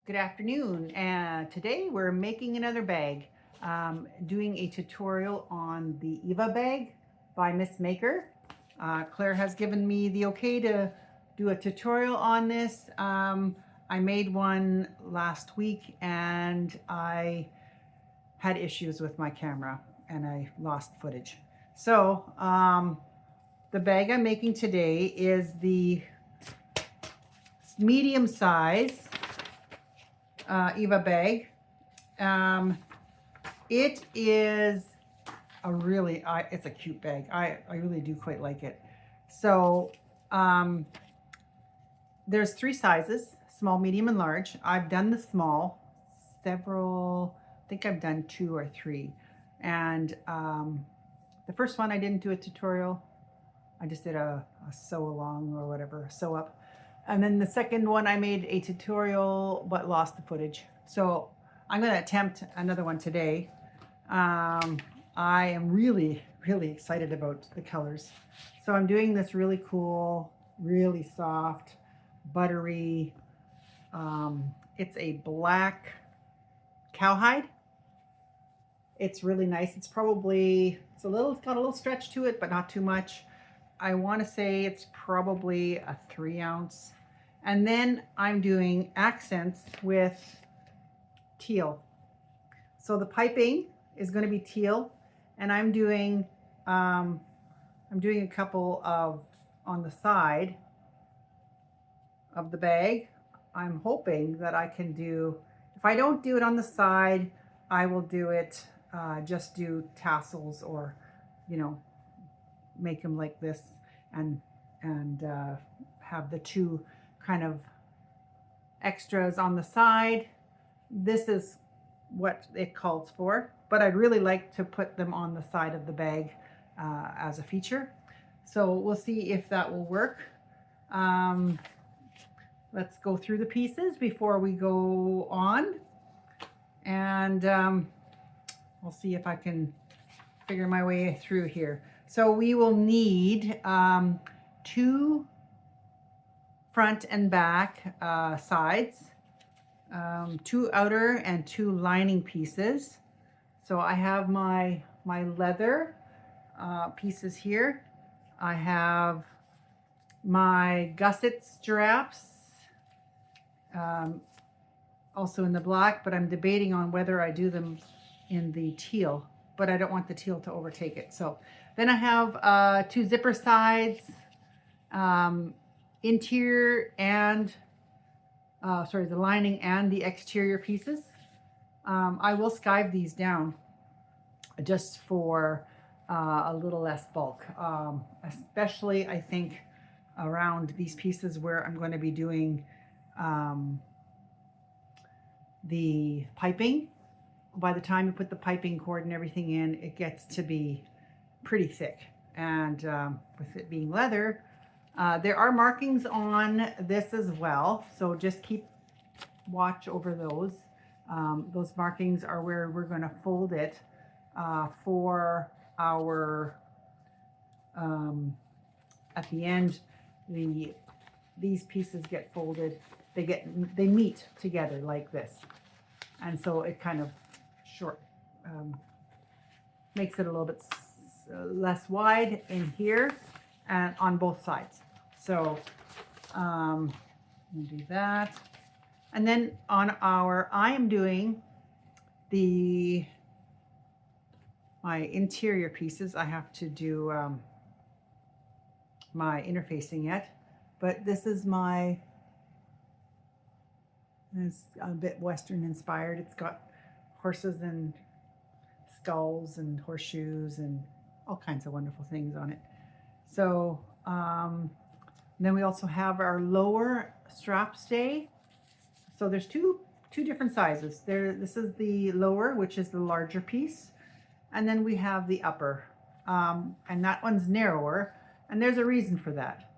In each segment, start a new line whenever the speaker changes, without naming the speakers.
Good afternoon, and today we're making another bag, doing a tutorial on the Eva bag by Miss Maker. Claire has given me the okay to do a tutorial on this. I made one last week and I had issues with my camera and I lost footage. So the bag I'm making today is the medium size Eva bag. It is it's a cute bag. I really do quite like it. So there's three sizes: small, medium, and large. I've done the small I think I've done two or three. And the first one I didn't do a tutorial. I just did a sew along or whatever, sew up. And then the second one I made a tutorial but lost the footage. So I'm going to attempt another one today. I am really excited about the colors. So I'm doing this really cool, really soft, buttery, it's a black cowhide. It's really nice. It's got a little stretch to it, but not too much. I want to say it's probably a 3-ounce. And then I'm doing accents with teal. So the piping is going to be teal, and I'm doing a couple of on the side of the bag. I'm hoping that I can do, if I don't do it on the side, I will do it, just do tassels, or, make them like this, and have the two kind of extras on the side. This is what it calls for, but I'd really like to put them on the side of the bag as a feature. So we'll see if that will work. Let's go through the pieces before we go on, and we'll see if I can figure my way through here. So we will need 2 front and back sides, 2 outer and 2 lining pieces. So I have my leather pieces here. I have my gusset straps, also in the black, but I'm debating on whether I do them in the teal, but I don't want the teal to overtake it. So then I have 2 zipper sides, interior and the lining and the exterior pieces. I will skive these down just for a little less bulk, especially I think around these pieces where I'm going to be doing the piping. By the time you put the piping cord and everything in, it gets to be pretty thick. And with it being leather, there are markings on this as well. So just keep watch over those. Those markings are where we're going to fold it for our, at the end, these pieces get folded. They meet together like this. And so it kind of makes it a little bit less wide in here and on both sides. So we'll do that. And then on I am doing my interior pieces. I have to do my interfacing yet, but this is it's a bit Western inspired. It's got horses and skulls and horseshoes and all kinds of wonderful things on it. So then we also have our lower strap stay. So there's two different sizes. This is the lower, which is the larger piece, and then we have the upper, and that one's narrower, and there's a reason for that.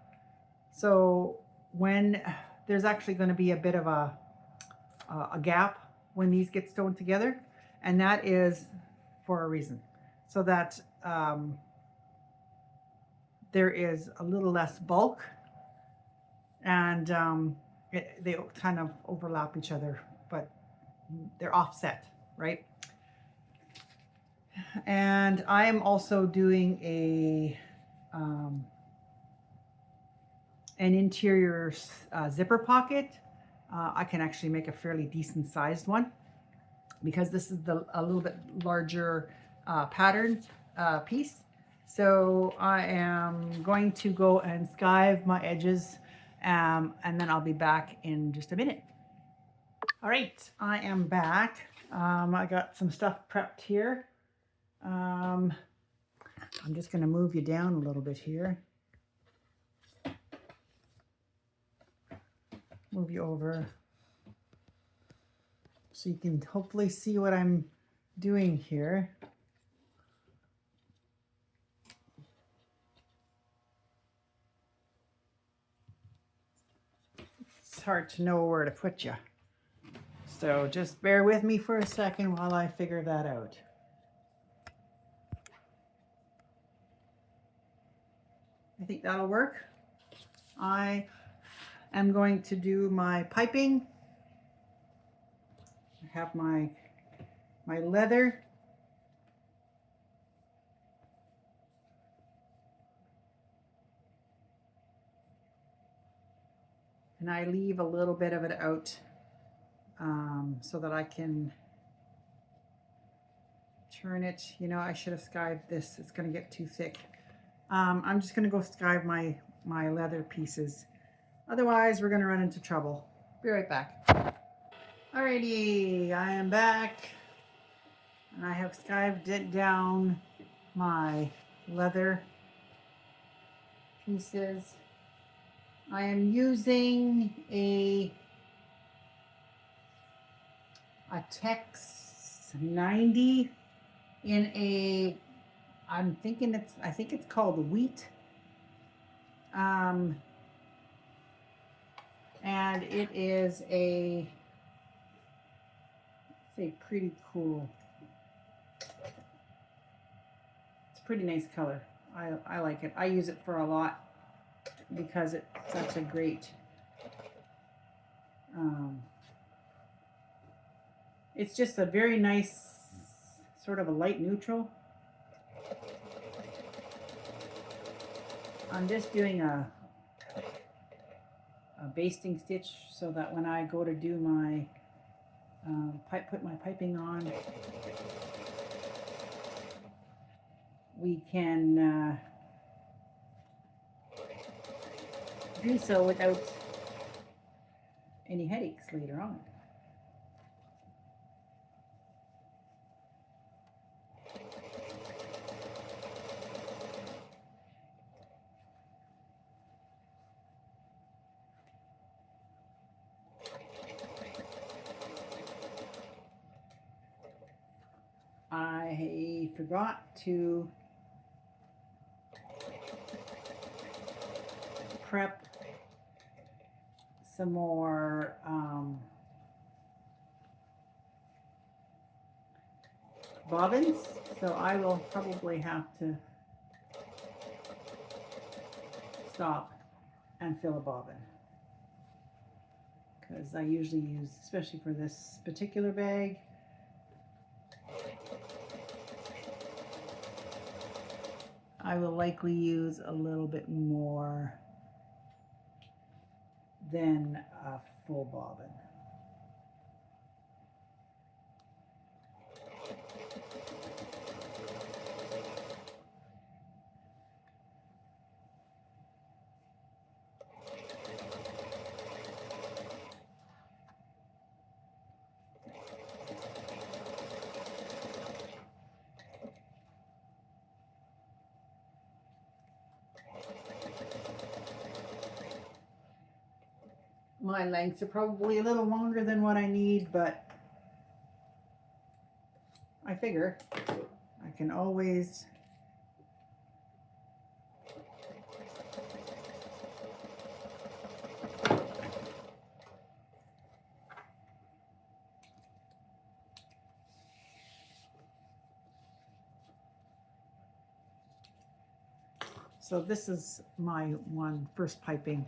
So when there's actually going to be a bit of a gap when these get sewn together, and that is for a reason, so that there is a little less bulk, and they kind of overlap each other but they're offset, right? And I am also doing an interior zipper pocket. I can actually make a fairly decent sized one because this is a little bit larger pattern piece. So I am going to go and skive my edges, and then I'll be back in just a minute. All right, I am back. I got some stuff prepped here. I'm just going to move you down a little bit here. Move you over so you can hopefully see what I'm doing here. It's hard to know where to put you. So just bear with me for a second while I figure that out. I think that'll work. I am going to do my piping. I have my leather. And I leave a little bit of it out so that I can turn it. You know, I should have skived this. It's going to get too thick. I'm just going to go skive my leather pieces. Otherwise, we're going to run into trouble. Be right back. Alrighty, I am back. And I have skived it down my leather pieces. I am using a Tex 90 in a, I think it's called wheat. And it is it's a pretty cool, it's a pretty nice color. I like it. I use it for a lot because it's such a great, it's just a very nice, sort of a light neutral. I'm just doing a basting stitch so that when I go to do my put my piping on, we can do so without any headaches later on. I forgot to prep some more bobbins, so I will probably have to stop and fill a bobbin, because I usually use, especially for this particular bag, I will likely use a little bit more than a full bobbin. My lengths are probably a little longer than what I need, but I figure I can always so this is my first piping.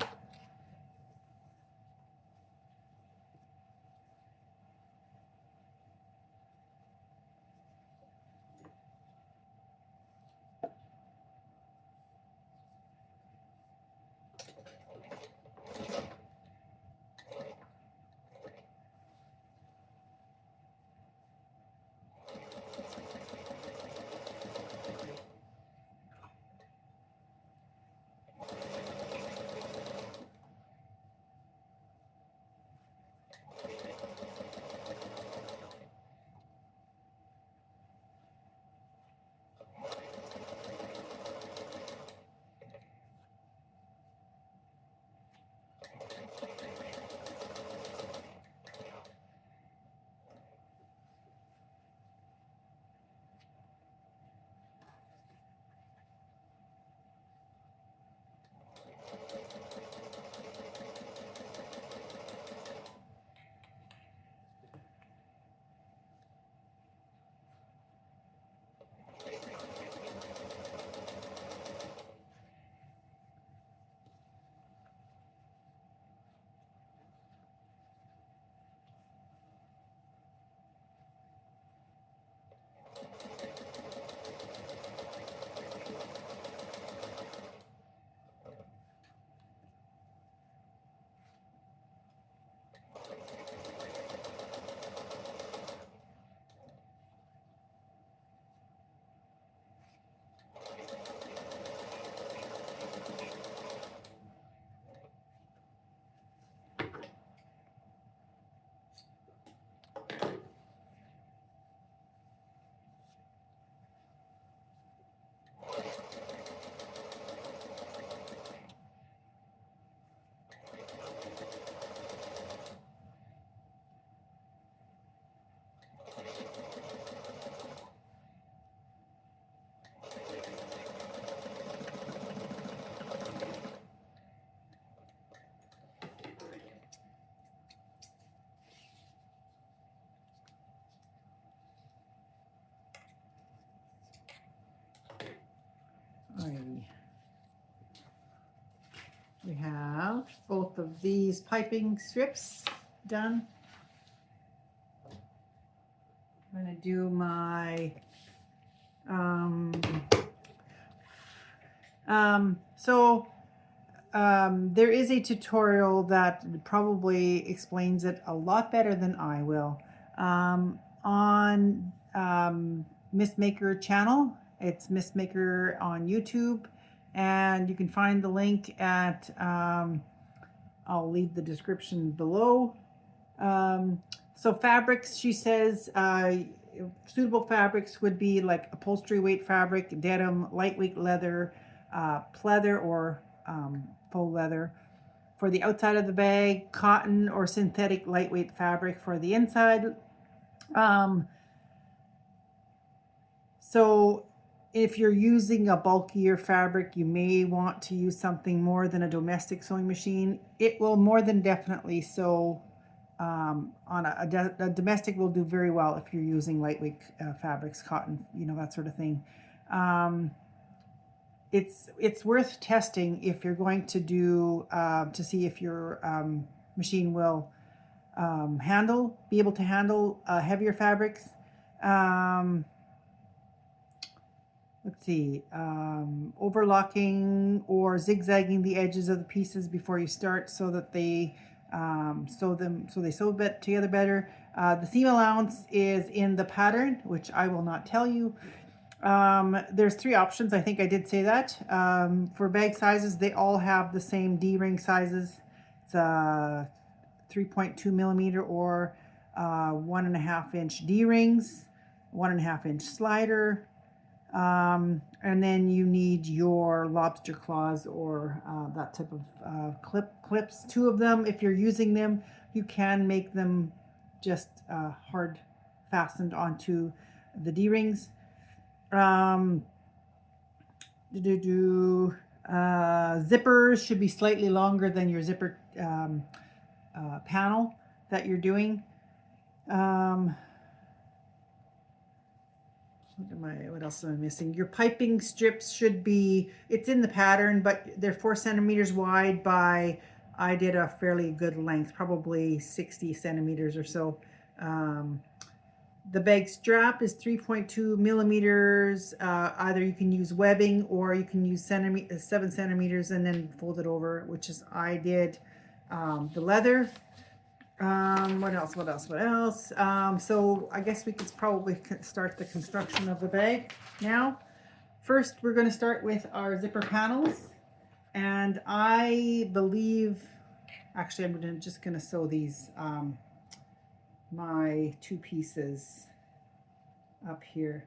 We have both of these piping strips done. I'm going to do my there is a tutorial that probably explains it a lot better than I will on Miss Maker channel. It's Miss Maker on YouTube, and you can find the link at I'll leave the description below. So fabrics, she says, suitable fabrics would be like upholstery weight fabric, denim, lightweight leather, pleather or faux leather for the outside of the bag, cotton or synthetic lightweight fabric for the inside. So if you're using a bulkier fabric, you may want to use something more than a domestic sewing machine. It will more than definitely sew on a domestic will do very well if you're using lightweight fabrics, cotton, you know, that sort of thing. It's worth testing if you're going to do to see if your machine will be able to handle heavier fabrics. Let's see, overlocking or zigzagging the edges of the pieces before you start so that they sew together better. The seam allowance is in the pattern, which I will not tell you. There's 3 options. I think I did say that. For bag sizes, they all have the same D-ring sizes. It's 3.2 millimeter or 1.5 inch D-rings, 1.5 inch slider. And then you need your lobster claws or that type of clips. 2 of them, if you're using them, you can make them just hard fastened onto the D-rings. Zippers should be slightly longer than your zipper panel that you're doing. What else am I missing? Your piping strips should be, it's in the pattern, but they're 4 centimeters wide by, I did a fairly good length, probably 60 centimeters or so. The bag strap is 3.2 millimeters. Either you can use webbing or you can use 7 centimeters and then fold it over, which is I did. The leather. What else? So I guess we could probably start the construction of the bag now. First, we're going to start with our zipper panels. And I believe, actually, I'm just going to sew these, my 2 pieces up here.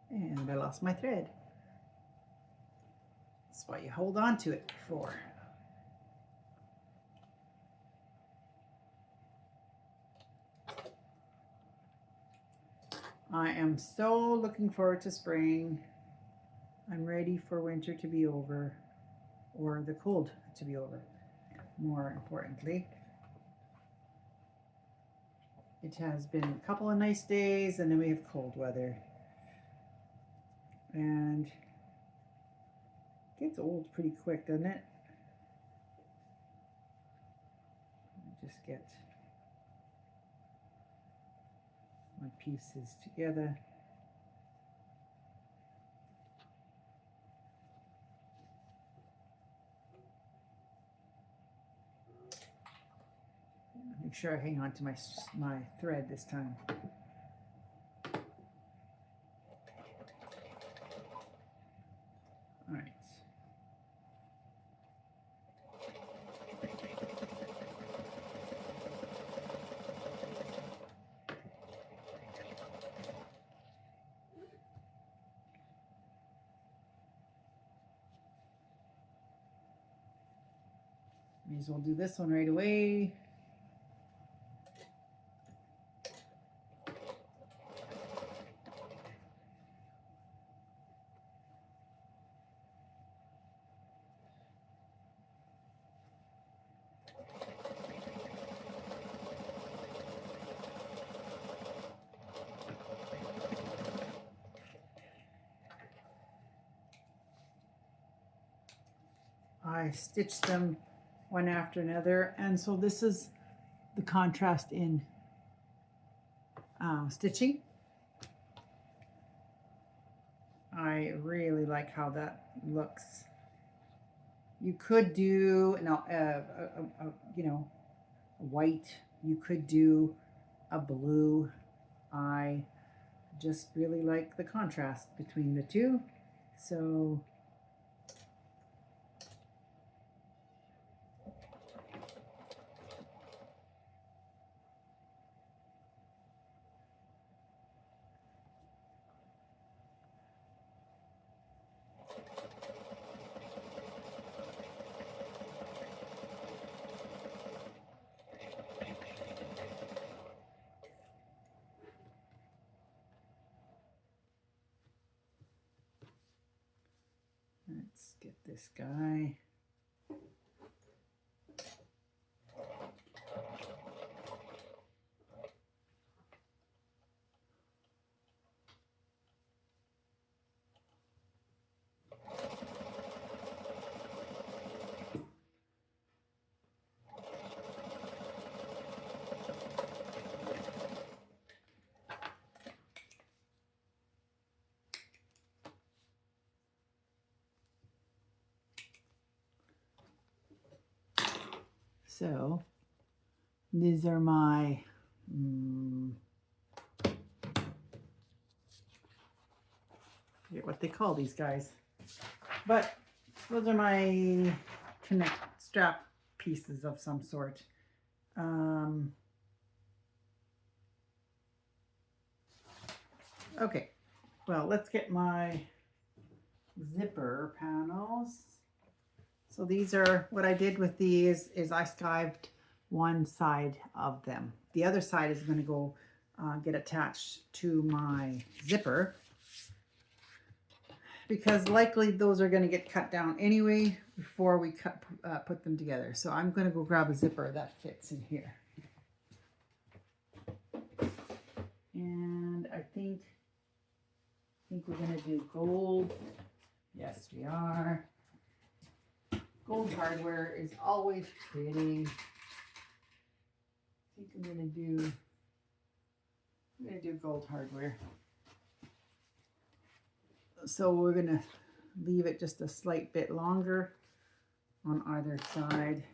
And I lost my thread. That's why you hold on to it before. I am so looking forward to spring. I'm ready for winter to be over, or the cold to be over, more importantly. It has been a couple of nice days, and then we have cold weather. And it gets old pretty quick, doesn't it? Just get my pieces together. Make sure I hang on to my thread this time. All right. May as well do this one right away. I stitched them one after another, and so this is the contrast in stitching. I really like how that looks. You could do you know, white. You could do a blue. I just really like the contrast between the two. So let's get this guy. So these are my forget what they call these guys, but those are my connect strap pieces of some sort. Okay, well, let's get my zipper panels. So these are, what I did with these is I skived one side of them. The other side is going to go get attached to my zipper, because likely those are going to get cut down anyway before we put them together. So I'm going to go grab a zipper that fits in here. And I think we're going to do gold. Yes, we are. Gold hardware is always pretty. I think I'm going to do gold hardware. So we're going to leave it just a slight bit longer on either side.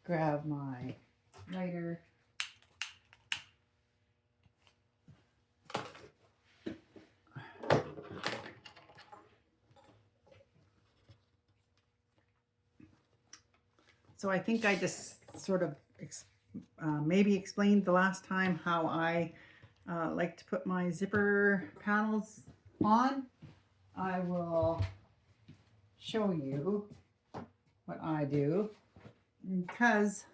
Grab my lighter. So I think I just sort of maybe explained the last time how I like to put my zipper panels on. I will show you what I do, because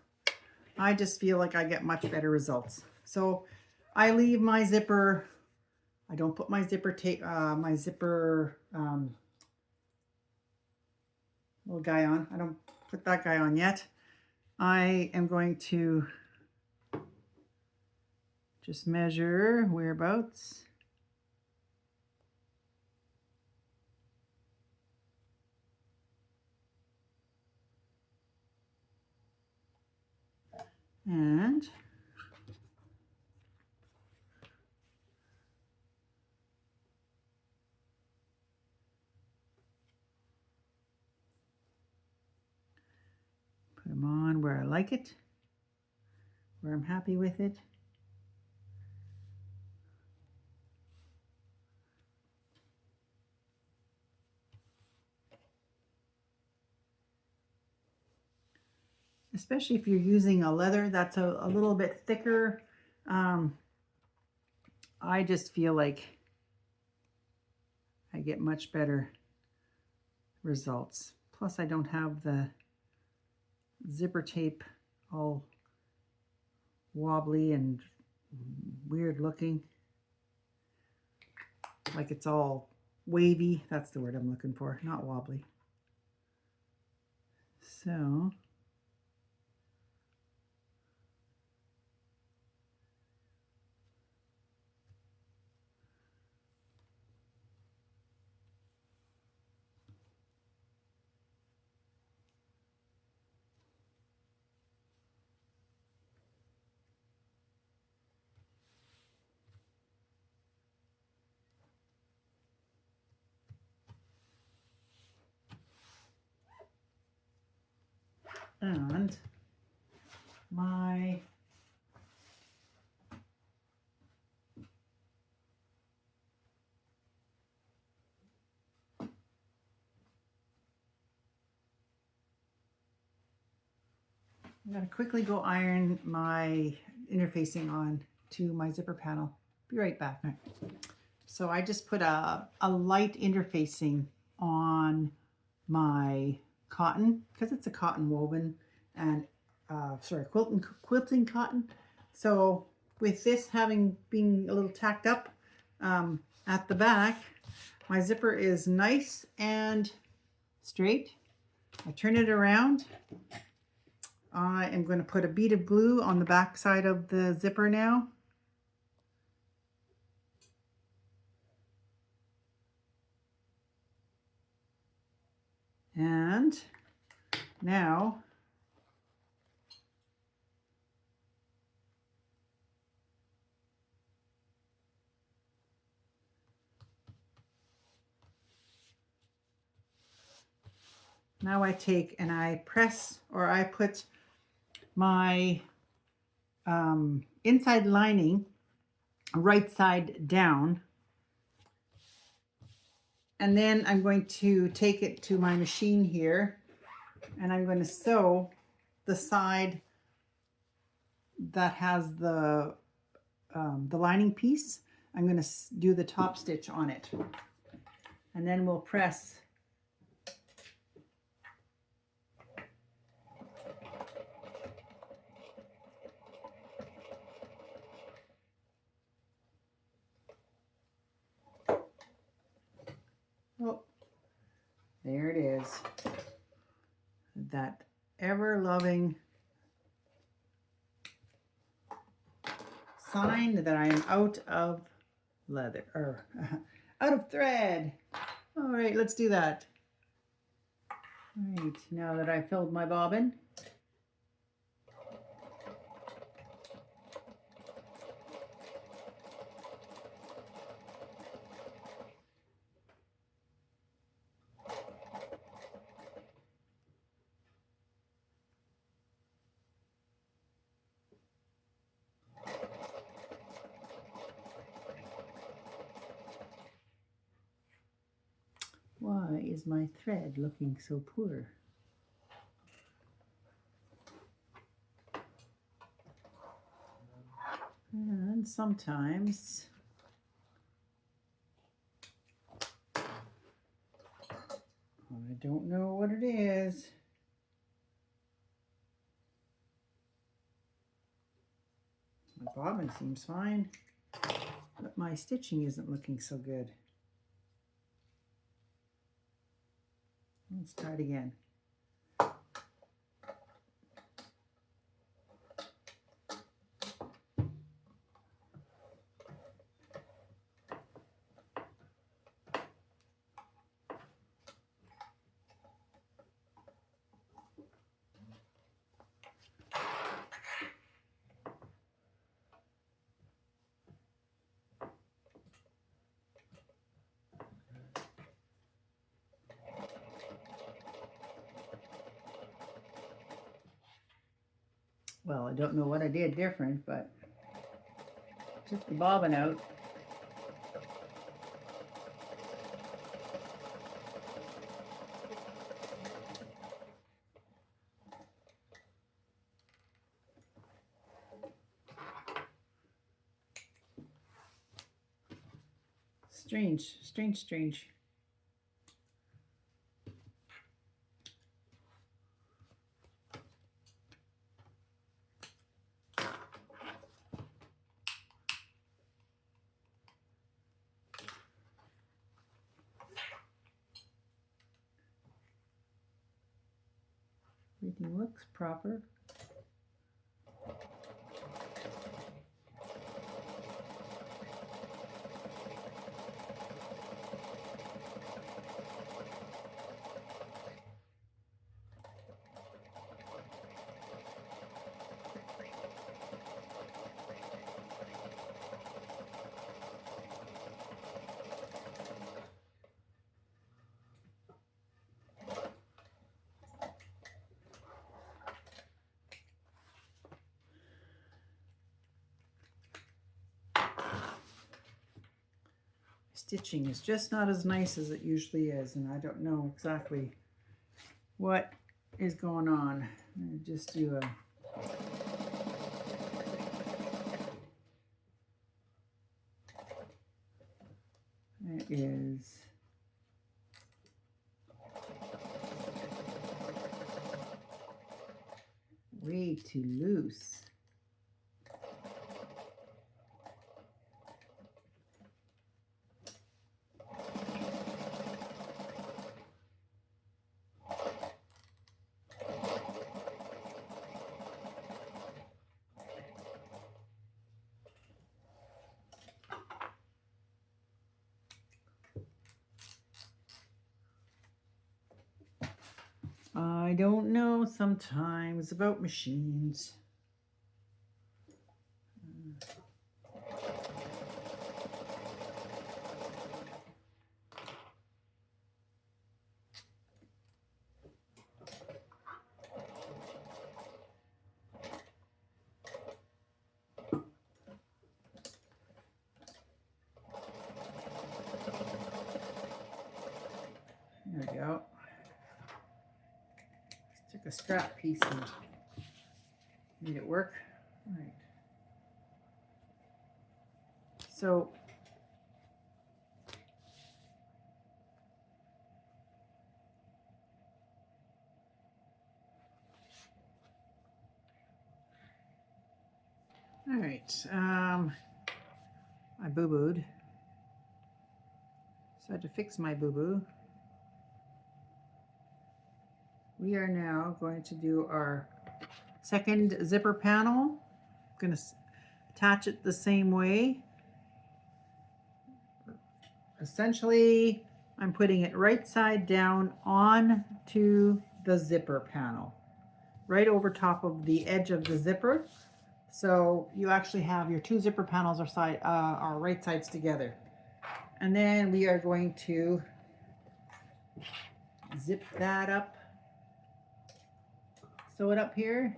I just feel like I get much better results. So I leave my zipper, I don't put my zipper tape, my zipper little guy on. I don't put that guy on yet. I am going to just measure whereabouts. And put them on where I like it, where I'm happy with it. Especially if you're using a leather that's a little bit thicker. I just feel like I get much better results. Plus I don't have the zipper tape all wobbly and weird looking, like it's all wavy. That's the word I'm looking for, not wobbly. So And my I'm going to quickly go iron my interfacing on to my zipper panel. Be right back. So I just put a light interfacing on my cotton because it's a cotton woven and quilting cotton. So with this being a little tacked up at the back, my zipper is nice and straight. I turn it around. I am going to put a bead of glue on the back side of the zipper now. And now I take and I press, or I put my inside lining right side down, and then I'm going to take it to my machine here and I'm going to sew the side that has the lining piece. I'm going to do the top stitch on it, and then we'll press. Oh, there it is. That ever-loving sign that I am out of leather, or out of thread. All right, let's do that. All right, now that I've filled my bobbin, why is my thread looking so poor? And sometimes I don't know what it is. My bobbin seems fine, but my stitching isn't looking so good. Let's try it again. Well, I don't know what I did different, but took the bobbin out. Strange, strange, strange. Everything looks proper. stitching is just not as nice as it usually is, and I don't know exactly what is going on. I'm going to just do a it is way too loose. I don't know sometimes about machines. There we go. Just took a scrap piece and made it work. All right. So all right, I boo-booed. So I had to fix my boo-boo. We are now going to do our second zipper panel. I'm going to attach it the same way. Essentially, I'm putting it right side down onto the zipper panel, right over top of the edge of the zipper. So you actually have your two zipper panels are right sides together. And then we are going to zip that up, sew it up here.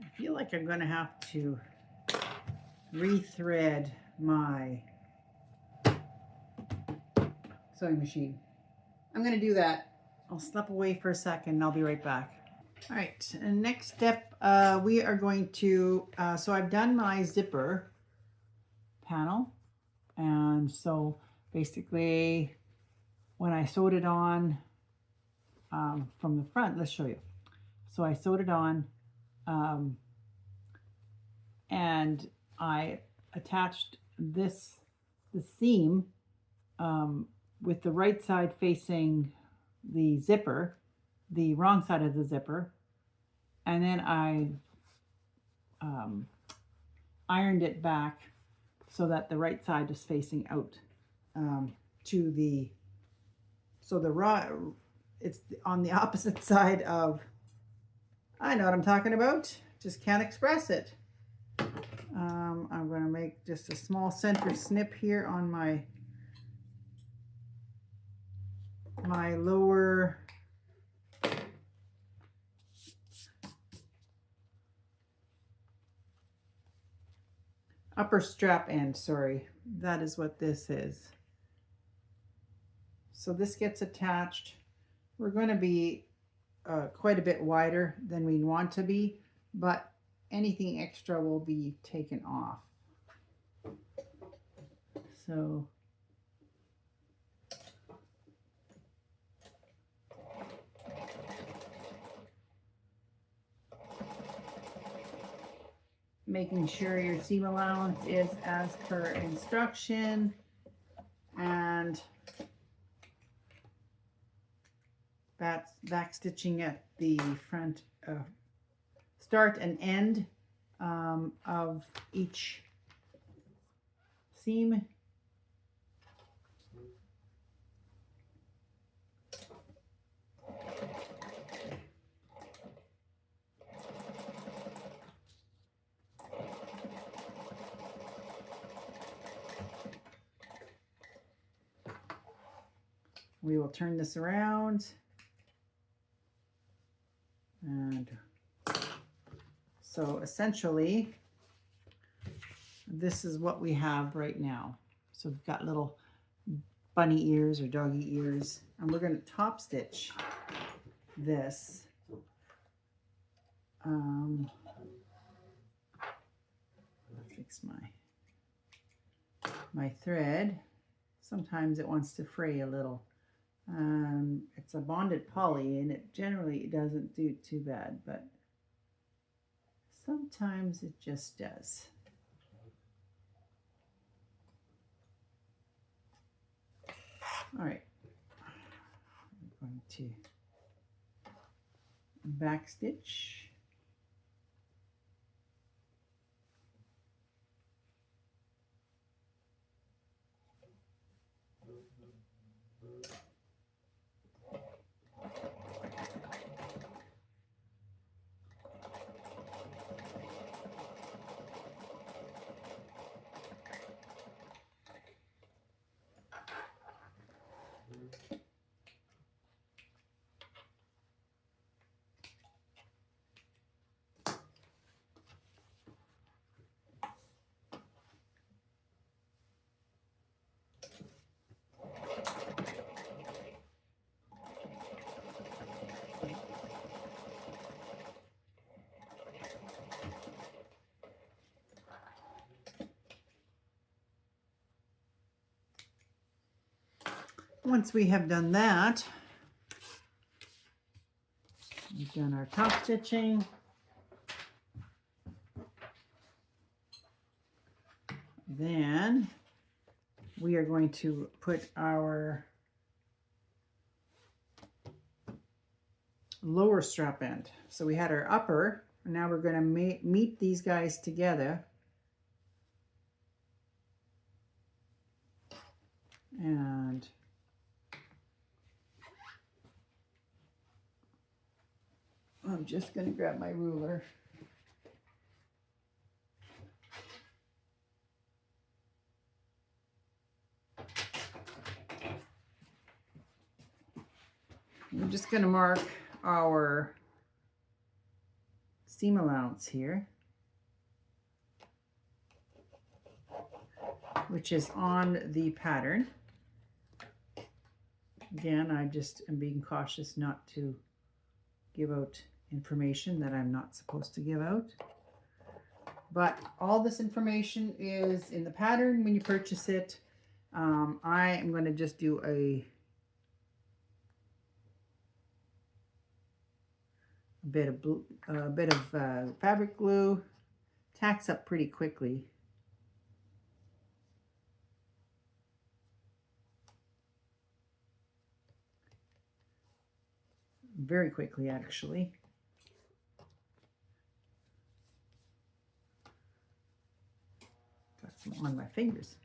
I feel like I'm going to have to rethread my sewing machine. I'm going to do that. I'll step away for a second and I'll be right back. All right, and next step, we are going to, so I've done my zipper panel. And so basically when I sewed it on from the front, let's show you. So I sewed it on and I attached the seam with the right side facing the zipper, the wrong side of the zipper, and then I ironed it back so that the right side is facing out to the, so it's on the opposite side of, I know what I'm talking about, just can't express it. I'm going to make just a small center snip here on my lower upper strap end, sorry. That is what this is. So this gets attached. We're going to be quite a bit wider than we want to be, but anything extra will be taken off. So making sure your seam allowance is as per instruction, and back stitching at the front start and end of each seam. We will turn this around, and so essentially this is what we have right now. So we've got little bunny ears or doggy ears, and we're going to top stitch this. I'll fix my thread. Sometimes it wants to fray a little. It's a bonded poly, and it generally doesn't do too bad, but sometimes it just does. All right, I'm going to back stitch. Once we have done that, we've done our top stitching. Then we are going to put our lower strap end. So we had our upper, and now we're going to meet these guys together. And I'm just going to grab my ruler. I'm just going to mark our seam allowance here, which is on the pattern. Again, I just am being cautious not to give out information that I'm not supposed to give out. But all this information is in the pattern when you purchase it. I am going to just do a bit of fabric glue. Tacks up pretty quickly. Very quickly, actually. Got some on my fingers.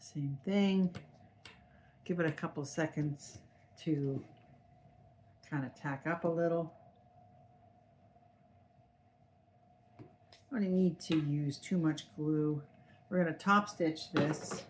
Same thing. Give it a couple of seconds to kind of tack up a little. I don't need to use too much glue. We're going to top stitch this.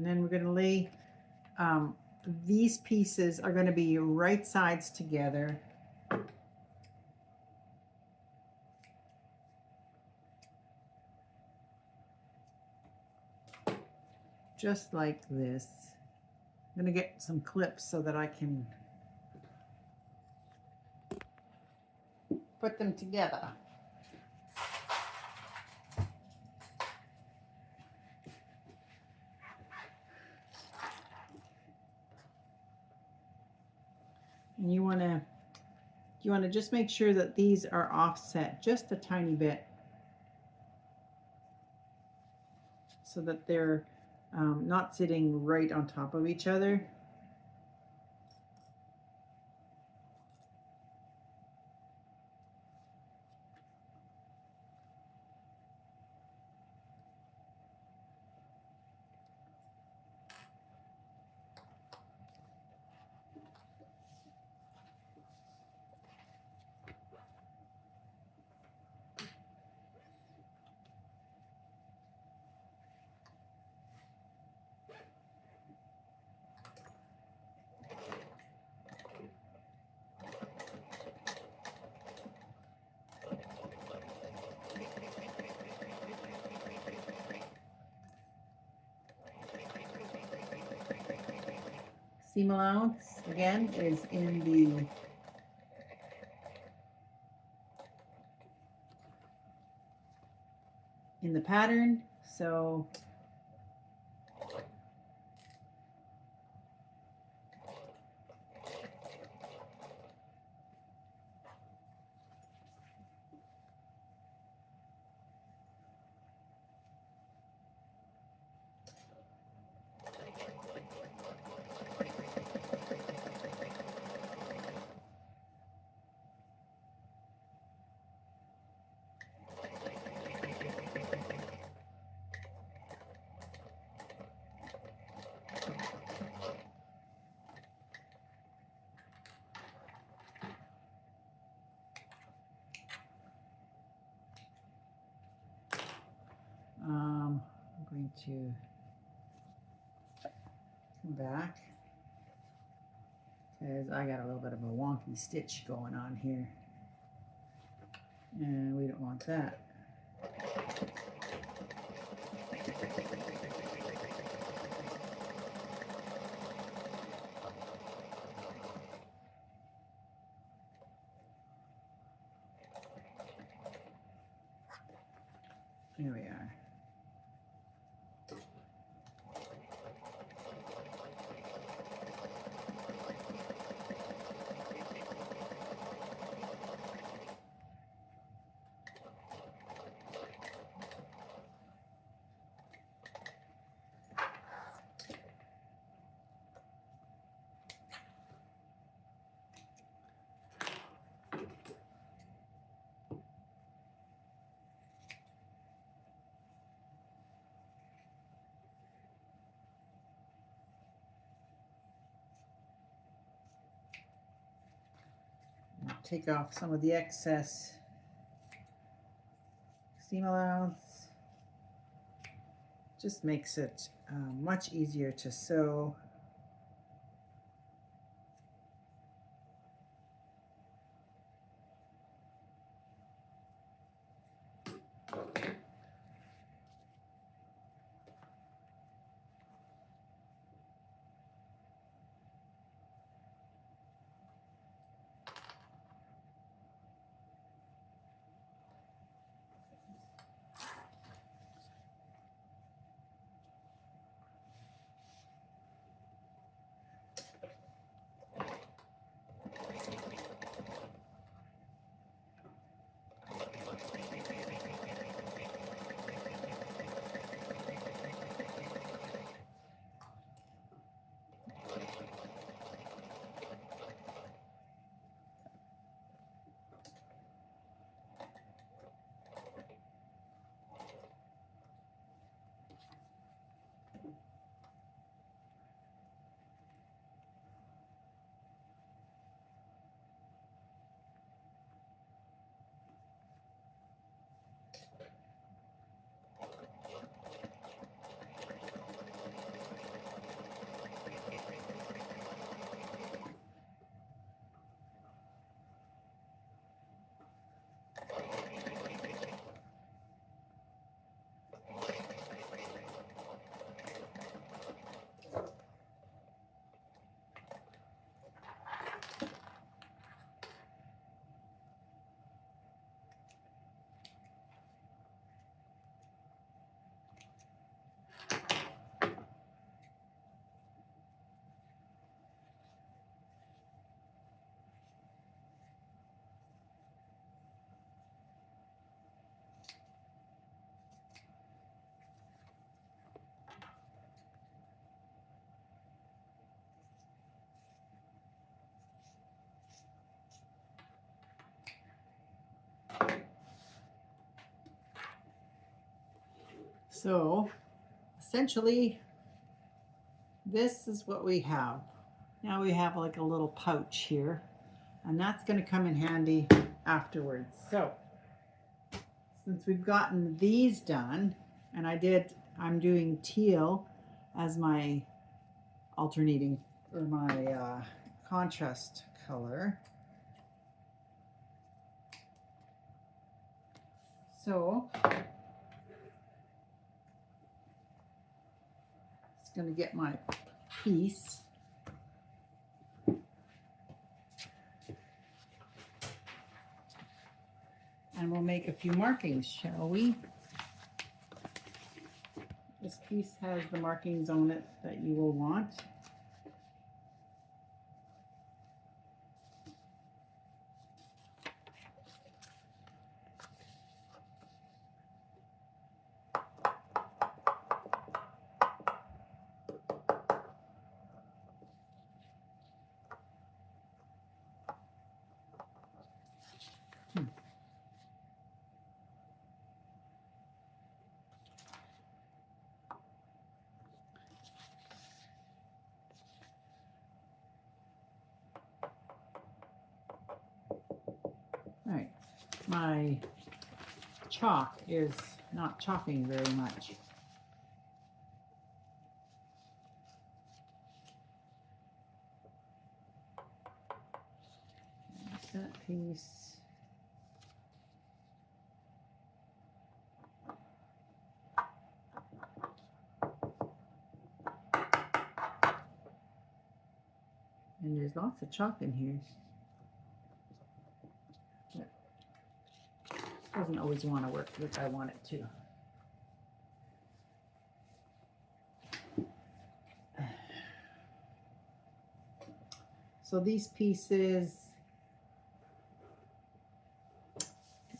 And then we're going to lay, these pieces are going to be right sides together. Just like this. I'm going to get some clips so that I can put them together. And you want to just make sure that these are offset just a tiny bit so that they're not sitting right on top of each other. Seam allowance again is in the pattern, so I'm going to come back because I got a little bit of a wonky stitch going on here, and we don't want that. Here we are. Take off some of the excess seam allowance. Just makes it much easier to sew. So essentially this is what we have. Now we have like a little pouch here, and that's going to come in handy afterwards. So since we've gotten these done, and I'm doing teal as my alternating or my contrast color. So it's going to get my piece. And we'll make a few markings, shall we? This piece has the markings on it that you will want. All right, my chalk is not chalking very much. There's that piece. And there's lots of chalk in here. But doesn't always want to work like I want it to. So these pieces, it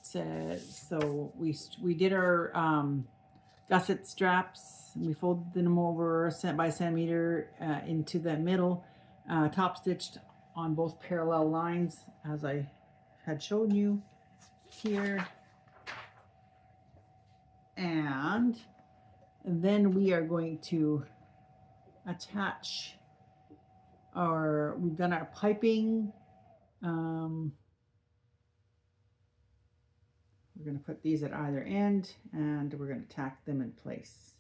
says, so we did our gusset straps, and we folded them over by centimeter into the middle, top stitched on both parallel lines as I had shown you here. And then we are going to attach we've done our piping. We're going to put these at either end, and we're going to tack them in place.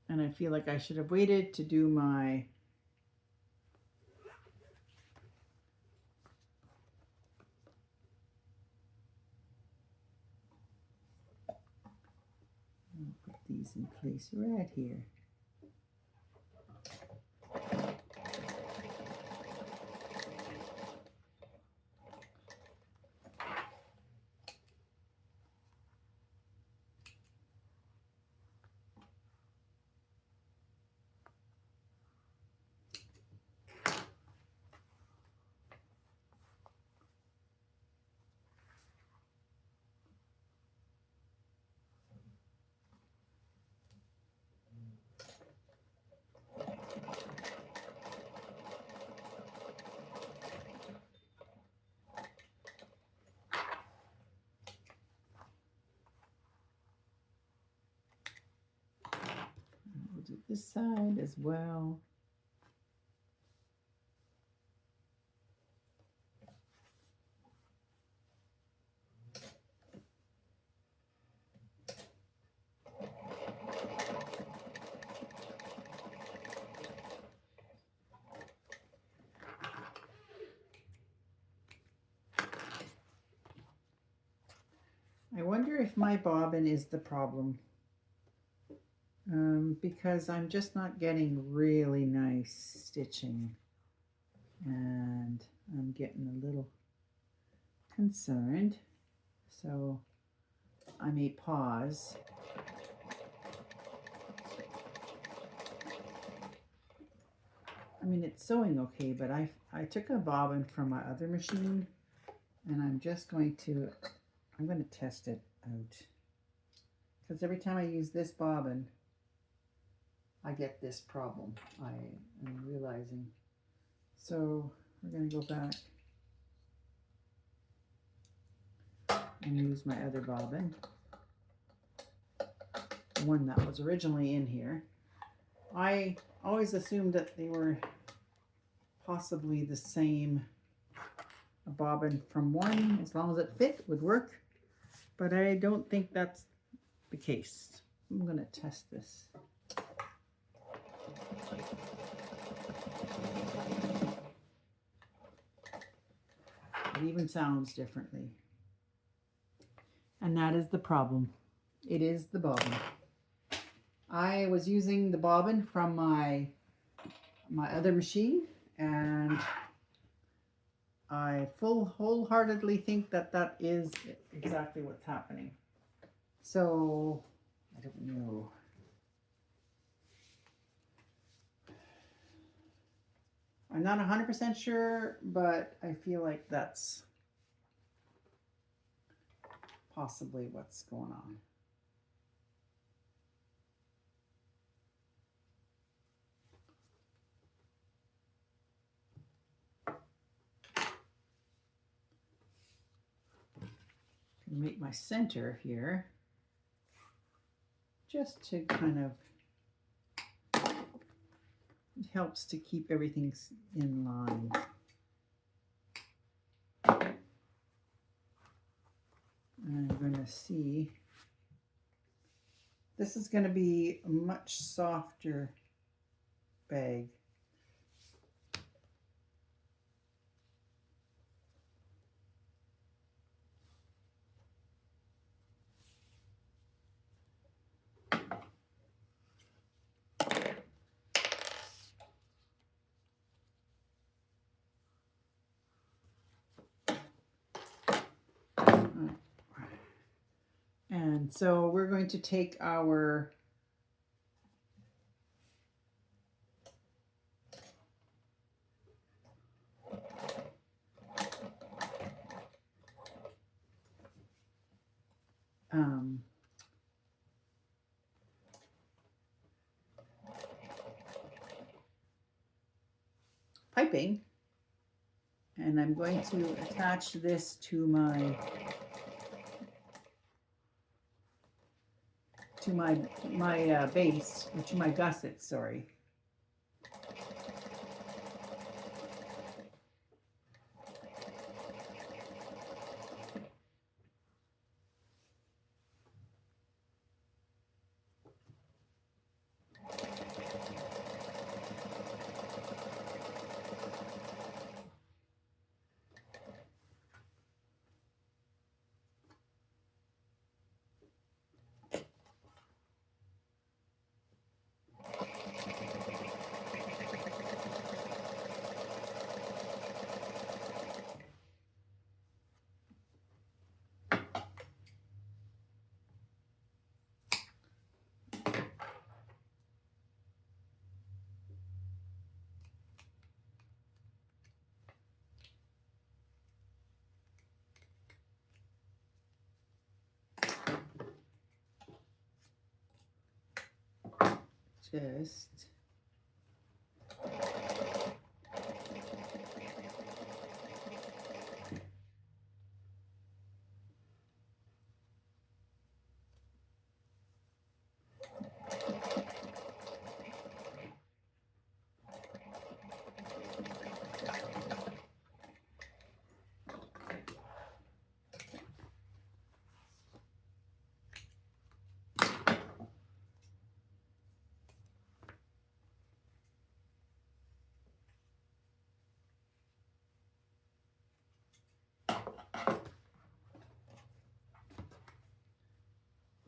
And I feel like I should have waited to do my put these in place right here. We'll do this side as well. I wonder if my bobbin is the problem, because I'm just not getting really nice stitching, and I'm getting a little concerned, so I may pause. I mean, it's sewing okay, but I took a bobbin from my other machine, and I'm going to test it out, because every time I use this bobbin I get this problem, I am realizing. So we're going to go back and use my other bobbin. one that was originally in here. I always assumed that they were possibly the same bobbin from one, as long as it fit, would work. But I don't think that's the case. I'm going to test this. It even sounds differently. And that is the problem. It is the bobbin. I was using the bobbin from my other machine, and I wholeheartedly think that that is exactly what's happening. So, I don't know. I'm not 100% sure, but I feel like that's possibly what's going on. Make my center here just to kind of, it helps to keep everything in line. And I'm going to see, this is going to be a much softer bag. And so we're going to take our piping, and I'm going to attach this to my base, or to my gusset, sorry. Just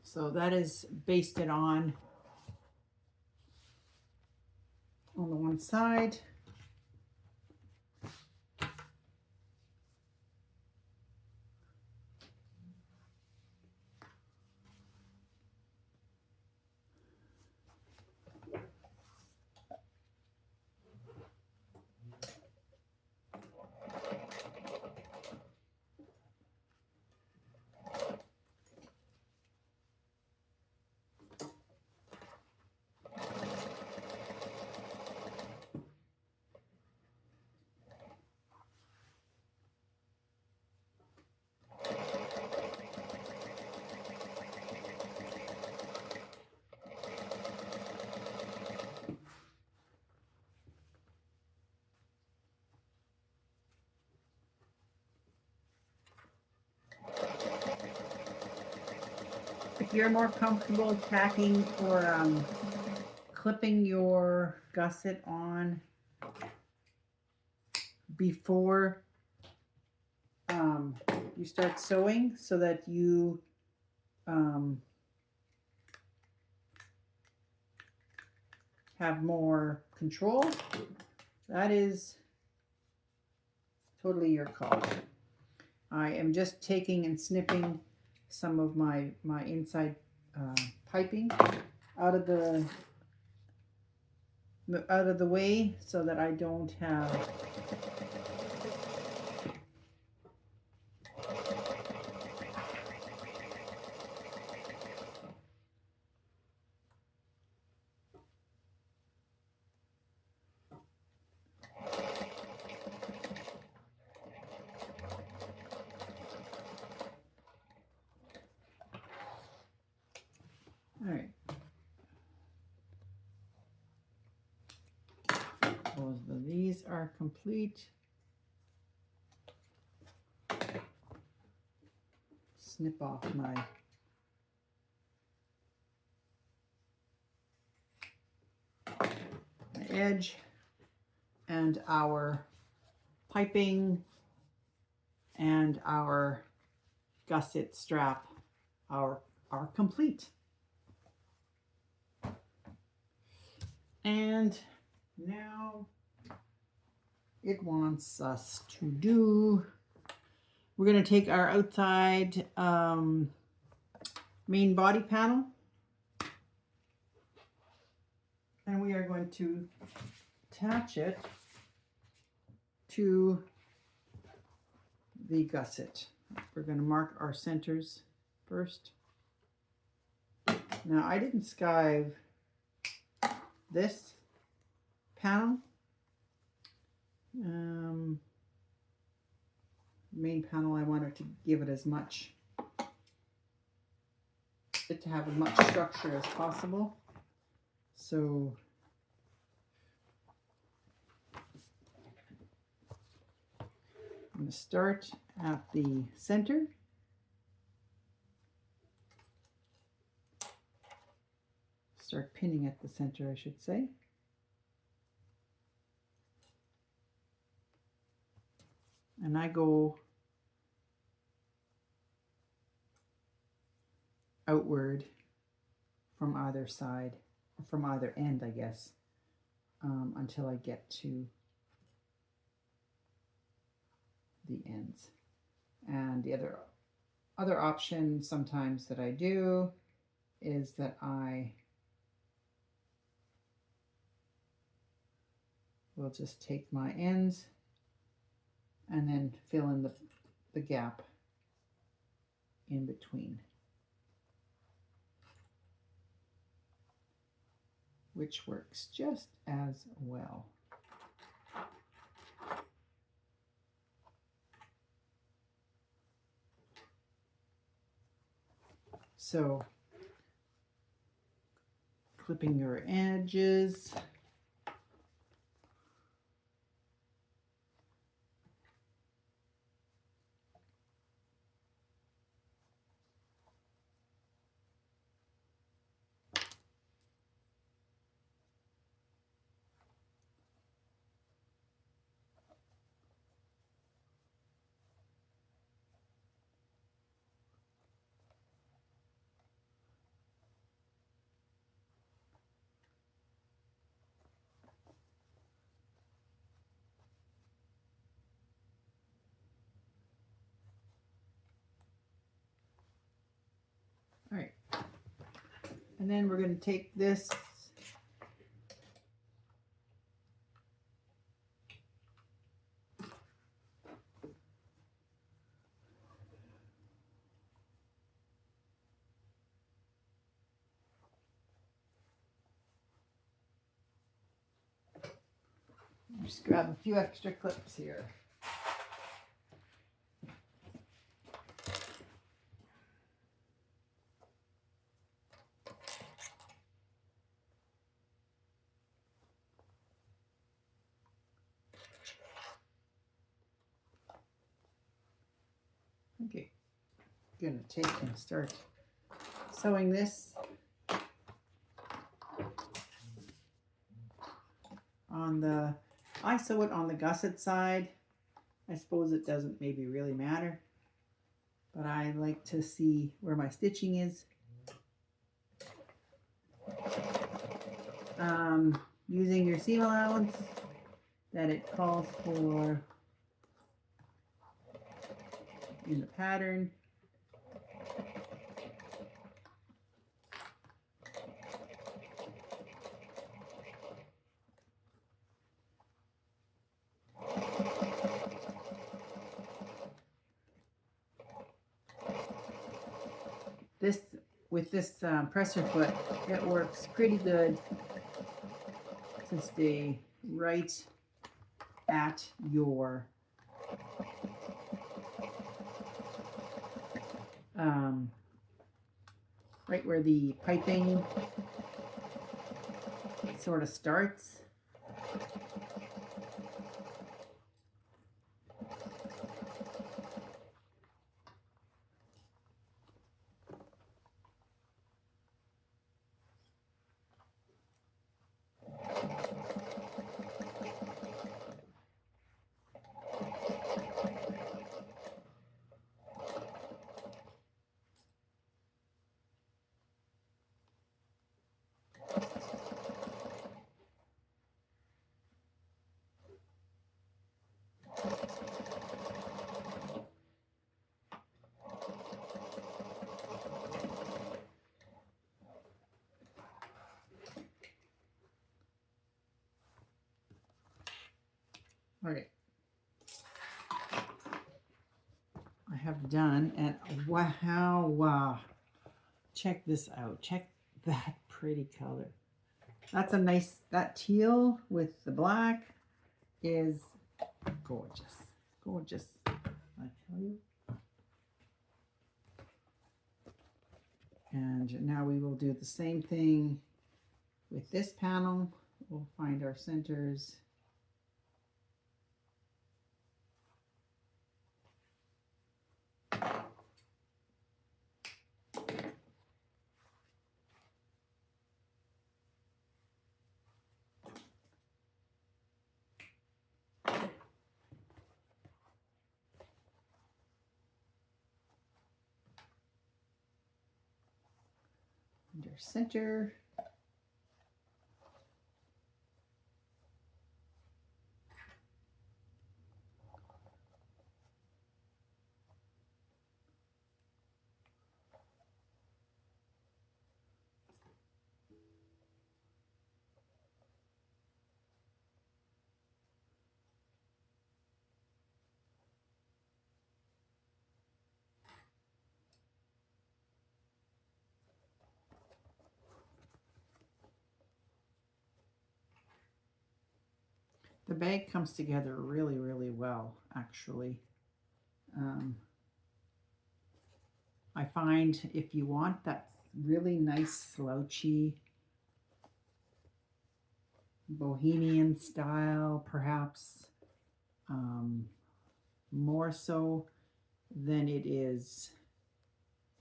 so that is basted on the one side. you're more comfortable tacking or clipping your gusset on before you start sewing so that you have more control, that is totally your call. I am just taking and snipping some of my inside piping out of the way so that I don't have all right. So these are complete. Snip off my edge, and our piping and our gusset strap are complete. And now it wants us to do, we're going to take our outside main body panel and we are going to attach it to the gusset. We're going to mark our centers first. Now I didn't skive this panel. Main panel, I wanted to give it as much, to have as much structure as possible. So I'm going to start at the center. Start pinning at the center, I should say. And I go outward from either side, or from either end, I guess, until I get to the ends. And the other option sometimes that I do is that I will just take my ends and then fill in the gap in between, which works just as well. So clipping your edges. All right, and then we're going to take this just grab a few extra clips here. Okay, I'm gonna take and start sewing this on the, I sew it on the gusset side. I suppose it doesn't maybe really matter, but I like to see where my stitching is. Using your seam allowance that it calls for in the pattern. This, with this presser foot, it works pretty good to stay right at your right where the piping sort of starts. Okay, I have done, and wow, check this out. Check that pretty color. That's a nice, that teal with the black is gorgeous. Gorgeous, I tell you. And now we will do the same thing with this panel. We'll find our centers. Find our center. The bag comes together really, really well, actually. I find if you want that really nice slouchy bohemian style, perhaps more so, then it is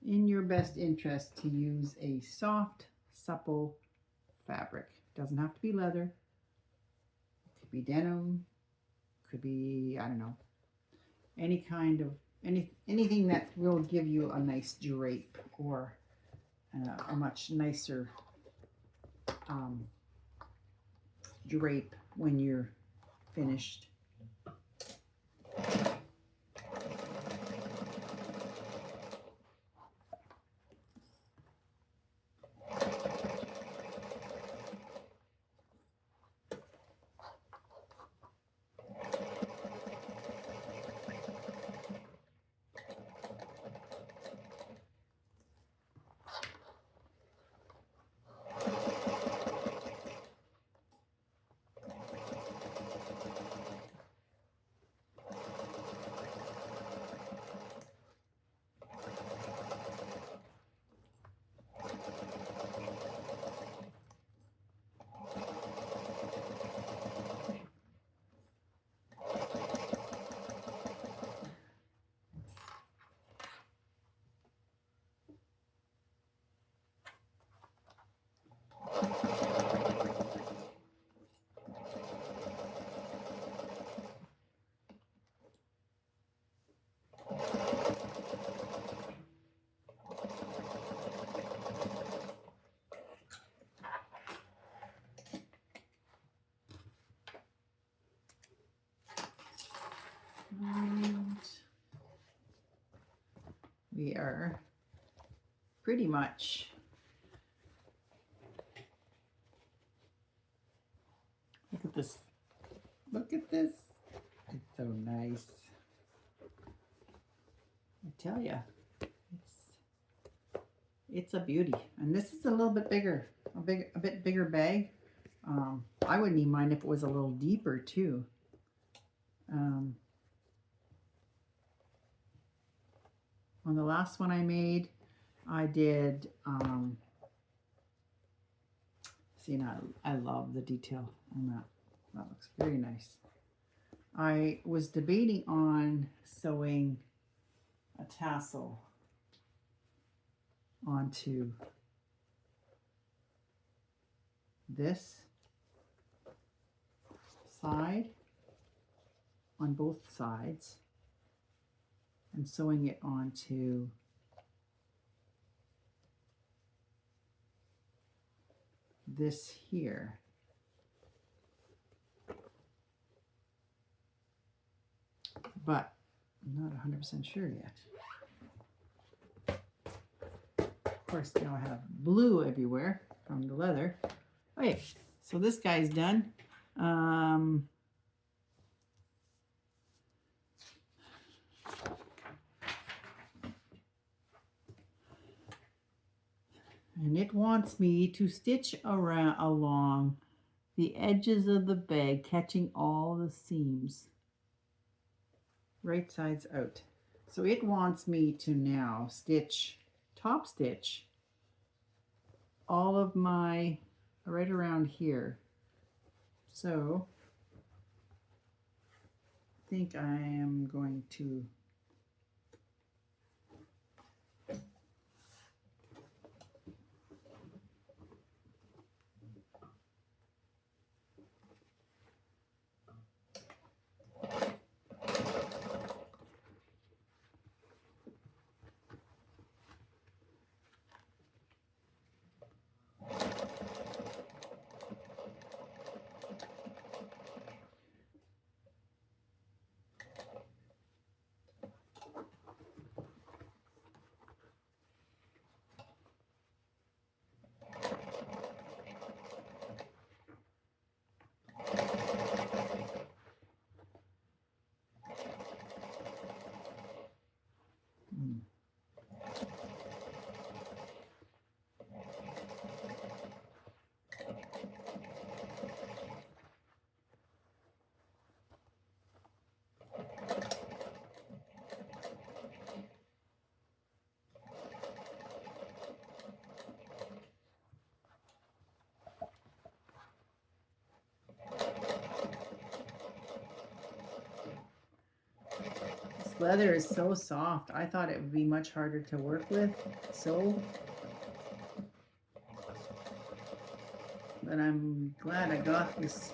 in your best interest to use a soft, supple fabric. Doesn't have to be leather. Could be denim, could be, I don't know, any kind of, anything that will give you a nice drape or a much nicer drape when you're finished. And we are pretty much look at this. Look at this. It's so nice. I tell you, it's a beauty. And this is a little bit bigger, a bit bigger bag. I wouldn't even mind if it was a little deeper too. On the last one I made, I did, see now, I love the detail on that. That looks very nice. I was debating on sewing a tassel onto this side on both sides and sewing it onto this here. But I'm not 100% sure yet. Of course, now I have blue everywhere from the leather. Okay, so this guy's done. And it wants me to stitch around along the edges of the bag, catching all the seams, right sides out. So it wants me to now stitch, top stitch, all of my, right around here. So I think I am going to leather is so soft. I thought it would be much harder to work with. But I'm glad I got this.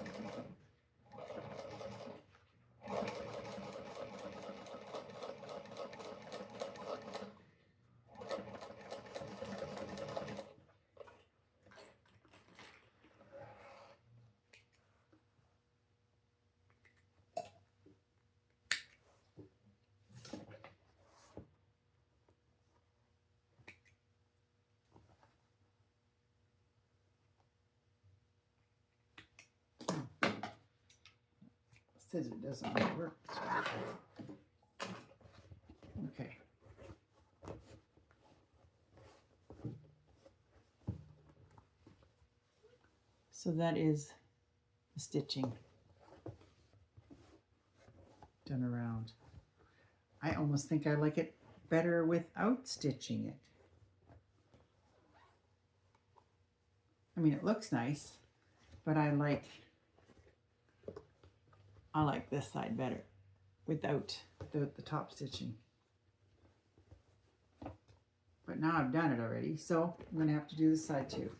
Says it doesn't want to work. Okay. So that is the stitching done around. I almost think I like it better without stitching it. I mean, it looks nice, but I like this side better without the top stitching. But now I've done it already, so I'm going to have to do this side too.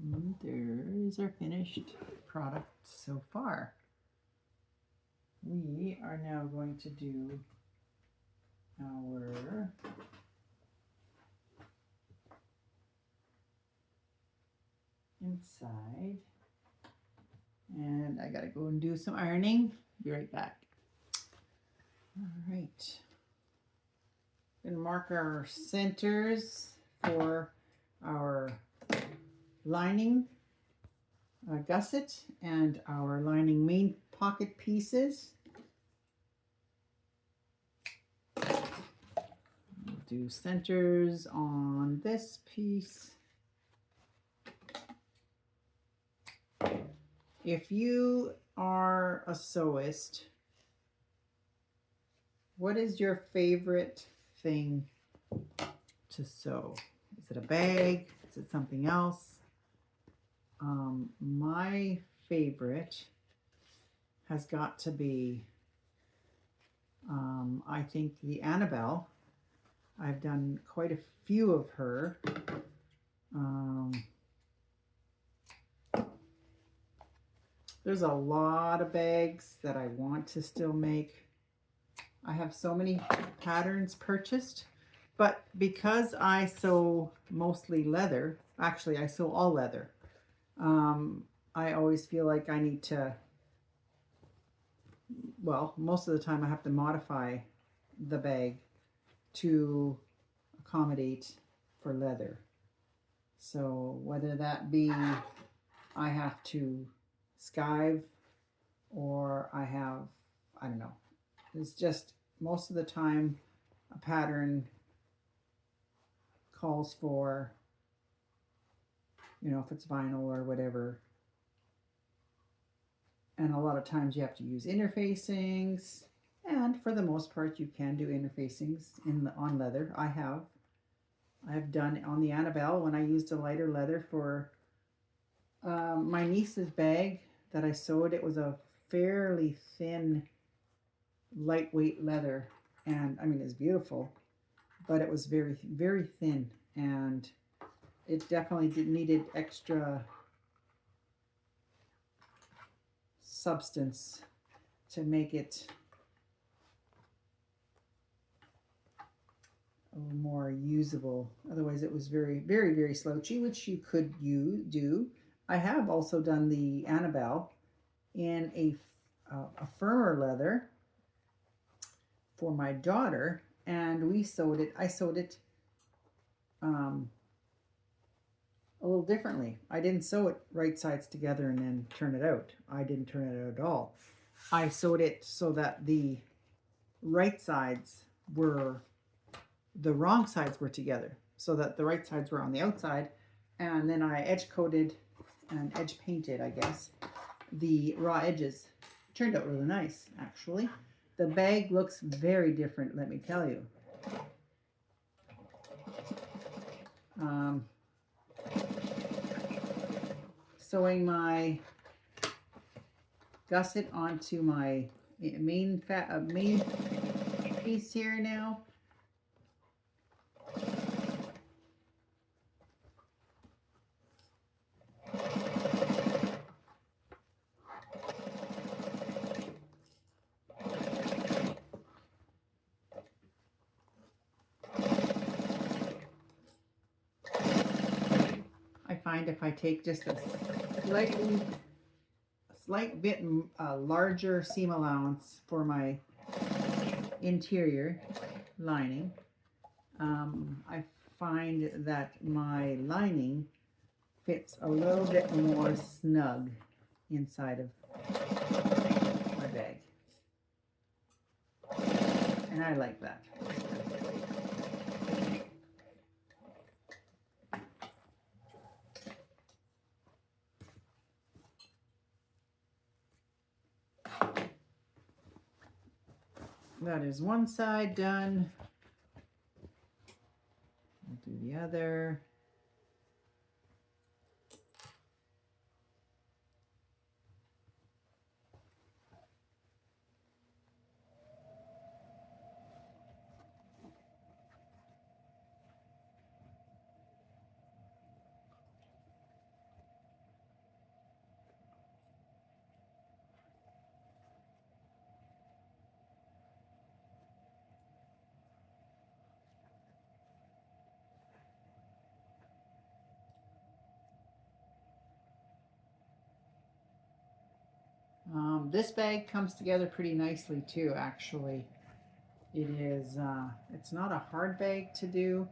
And there's our finished product so far. We are now going to do our inside. And I gotta go and do some ironing. Be right back. All right. Gonna mark our centers for our lining gusset and our lining main pocket pieces. We'll do centers on this piece. If you are a sewist, what is your favorite thing to sew? Is it a bag? Is it something else? My favorite has got to be, I think, the Annabelle. I've done quite a few of her. There's a lot of bags that I want to still make. I have so many patterns purchased, but because I sew mostly leather, actually I sew all leather, I always feel like I need to, well, most of the time I have to modify the bag to accommodate for leather. So whether that be I have to skive or I don't know. It's just most of the time a pattern calls for, if it's vinyl or whatever. And a lot of times you have to use interfacings, and for the most part you can do interfacings on leather. I've done on the Annabelle when I used a lighter leather for my niece's bag that I sewed. It was a fairly thin, lightweight leather, and I mean it's beautiful, but it was very, very thin, and it definitely needed extra substance to make it a little more usable. Otherwise it was very, very, very slouchy, which you could do. I have also done the Annabelle in a firmer leather for my daughter, and I sewed it a little differently. I didn't sew it right sides together and then turn it out. I didn't turn it out at all. I sewed it so that the right sides were, the wrong sides were together, so that the right sides were on the outside, and then I edge coated and edge painted, I guess, the raw edges. Turned out really nice, actually. The bag looks very different, let me tell you. Sewing my gusset onto my main piece here now. I find if I take just a slight bit larger seam allowance for my interior lining, I find that my lining fits a little bit more snug inside of my bag, and I like that. That is one side done. We'll do the other. This bag comes together pretty nicely too, actually. It is, it's not a hard bag to do.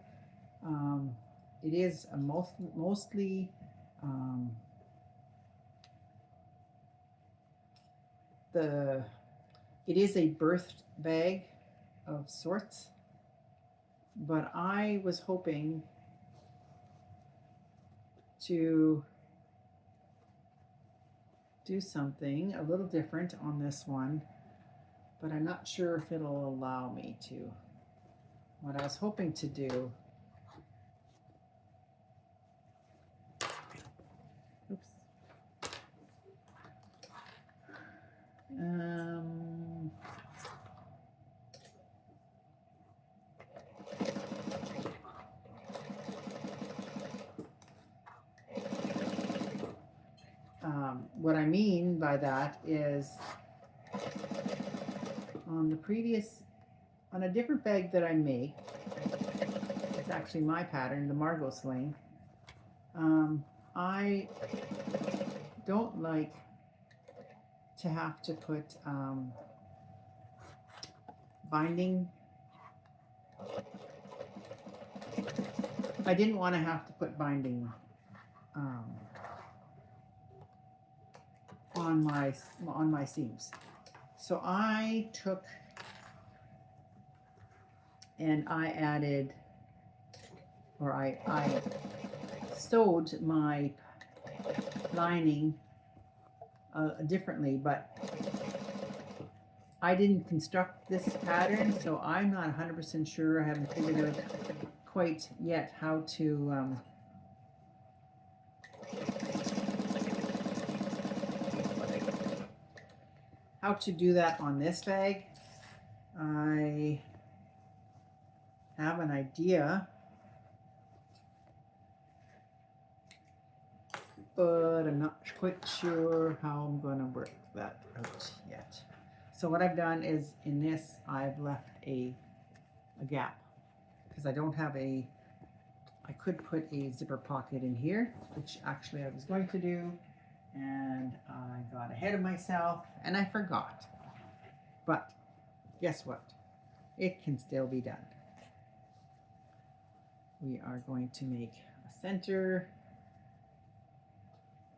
It is a mostly it is a birth bag of sorts, but I was hoping to do something a little different on this one, but I'm not sure if it'll allow me to. What I was hoping to do, oops, what I mean by that is on a different bag that I make, it's actually my pattern, the Margot sling. I don't like to have to put binding. I didn't want to have to put binding on my seams. So I took and I added, or I sewed my lining differently, but I didn't construct this pattern, so I'm not 100% sure. I haven't figured out quite yet how to do that on this bag. I have an idea, but I'm not quite sure how I'm going to work that out yet. So what I've done is in this, I've left a gap because I don't have I could put a zipper pocket in here, which actually I was going to do, and I got ahead of myself and I forgot. But guess what? It can still be done. We are going to make a center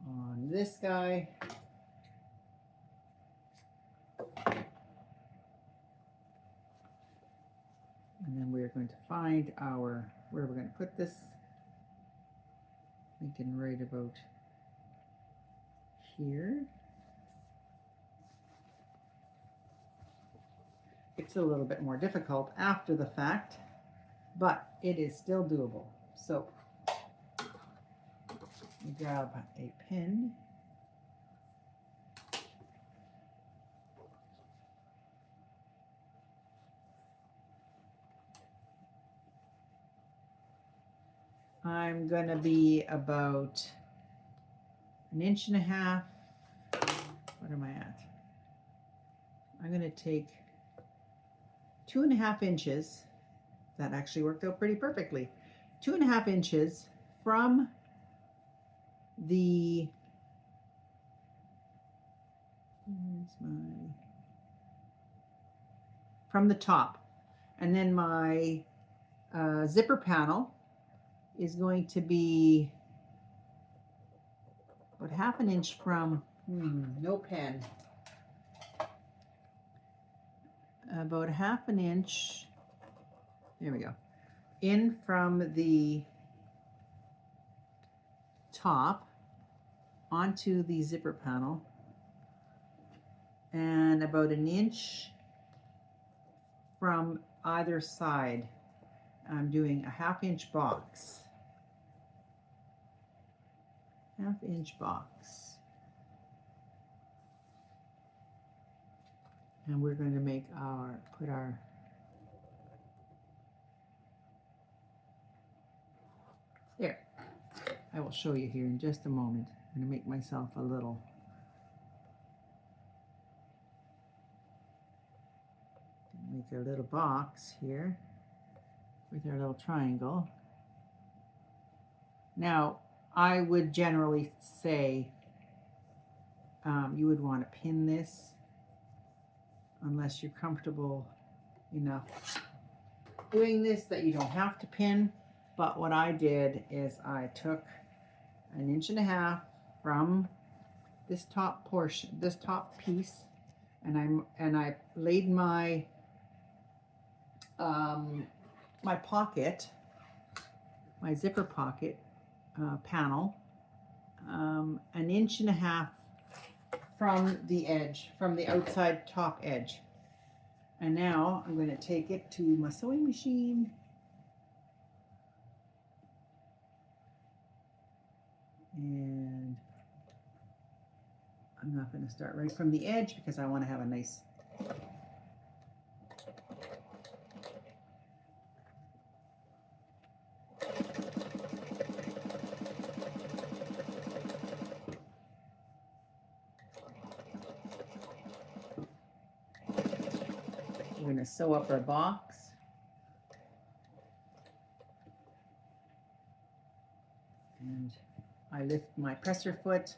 on this guy. And then we're going to find where we're going to put this. Thinking right about here. It's a little bit more difficult after the fact, but it is still doable. So grab a pin. I'm going to be about 1.5 inches. What am I at? I'm going to take 2.5 inches. That actually worked out pretty perfectly. 2.5 inches from the top, and then my zipper panel is going to be about 1/2 inch from no pen, about 1/2 inch, there we go, in from the top onto the zipper panel, and about 1 inch from either side. I'm doing a 1/2 inch box. 1/2 inch box. And we're going to make put our there. I will show you here in just a moment. I'm going to make myself a little box here with our little triangle. Now, I would generally say you would want to pin this unless you're comfortable enough doing this that you don't have to pin. But what I did is I took 1.5 inches from this top portion, this top piece, and I laid my my pocket, my zipper pocket panel, 1.5 inches from the edge, from the outside top edge. And now I'm going to take it to my sewing machine. And I'm not going to start right from the edge because I want to have a nice we're going to sew up our box. And I lift my presser foot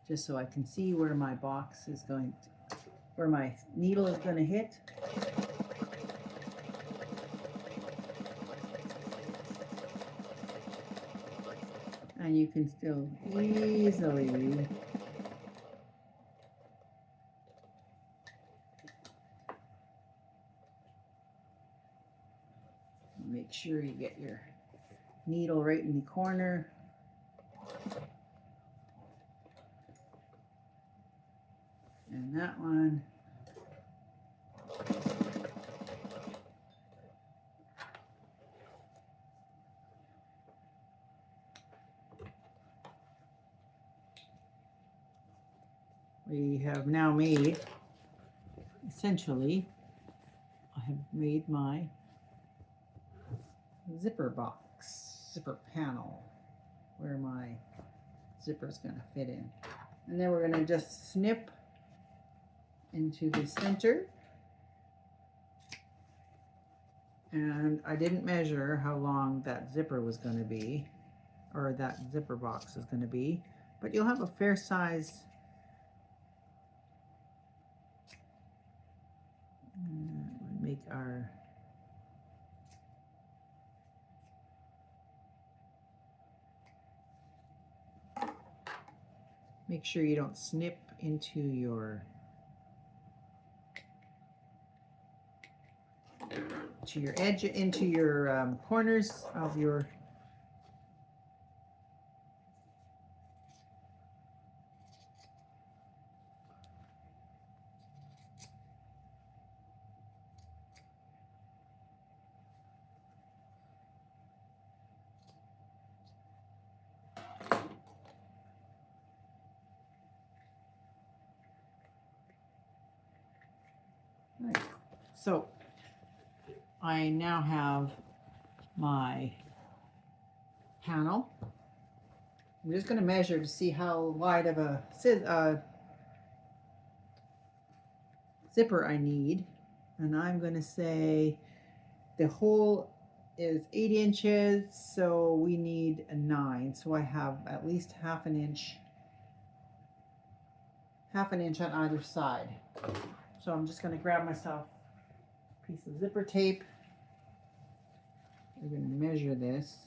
just so I can see where my box is going to, where my needle is going to hit. And you can still easily make sure you get your needle right in the corner. And that one. We have now made, essentially, I have made my zipper box, zipper panel, where my zipper is going to fit in. And then we're going to just snip into the center. And I didn't measure how long that zipper was going to be, or that zipper box is going to be, but you'll have a fair size. Make our make sure you don't snip into your edge, into your corners of your right. So I now have my panel. I'm just going to measure to see how wide of a zipper I need, and I'm going to say the hole is 8 inches, so we need a 9, so I have at least half an inch on either side. So I'm just going to grab myself a piece of zipper tape. We're going to measure this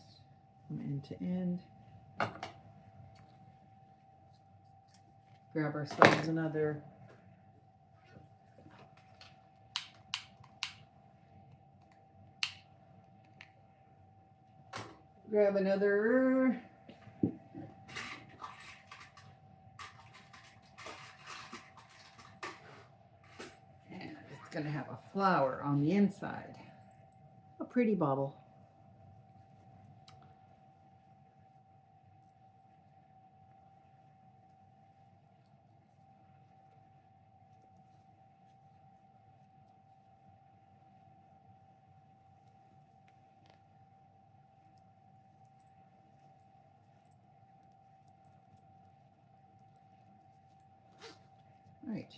from end to end. Grab ourselves another and it's going to have a flower on the inside, a pretty bubble. Right,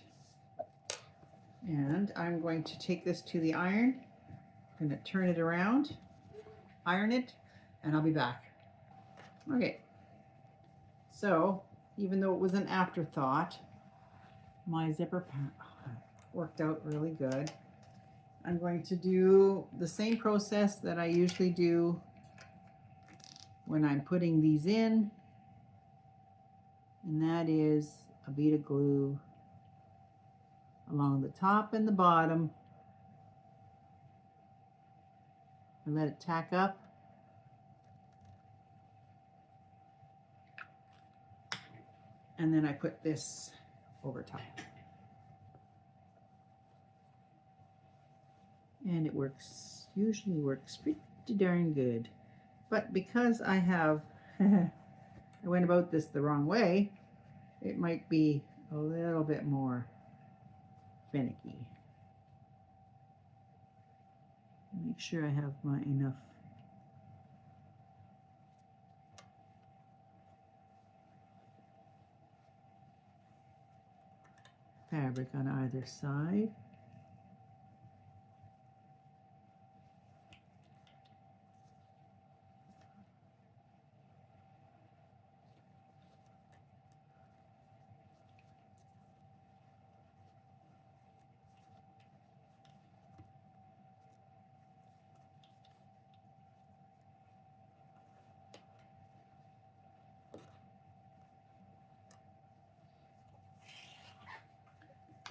and I'm going to take this to the iron. I'm going to turn it around, iron it, and I'll be back. Okay, So even though it was an afterthought, my zipper worked out really good. I'm going to do the same process that I usually do when I'm putting these in, and that is a bead of glue along the top and the bottom. I let it tack up. And then I put this over top. And it usually works pretty darn good. But because I went about this the wrong way, it might be a little bit more finicky. Make sure I have enough fabric on either side.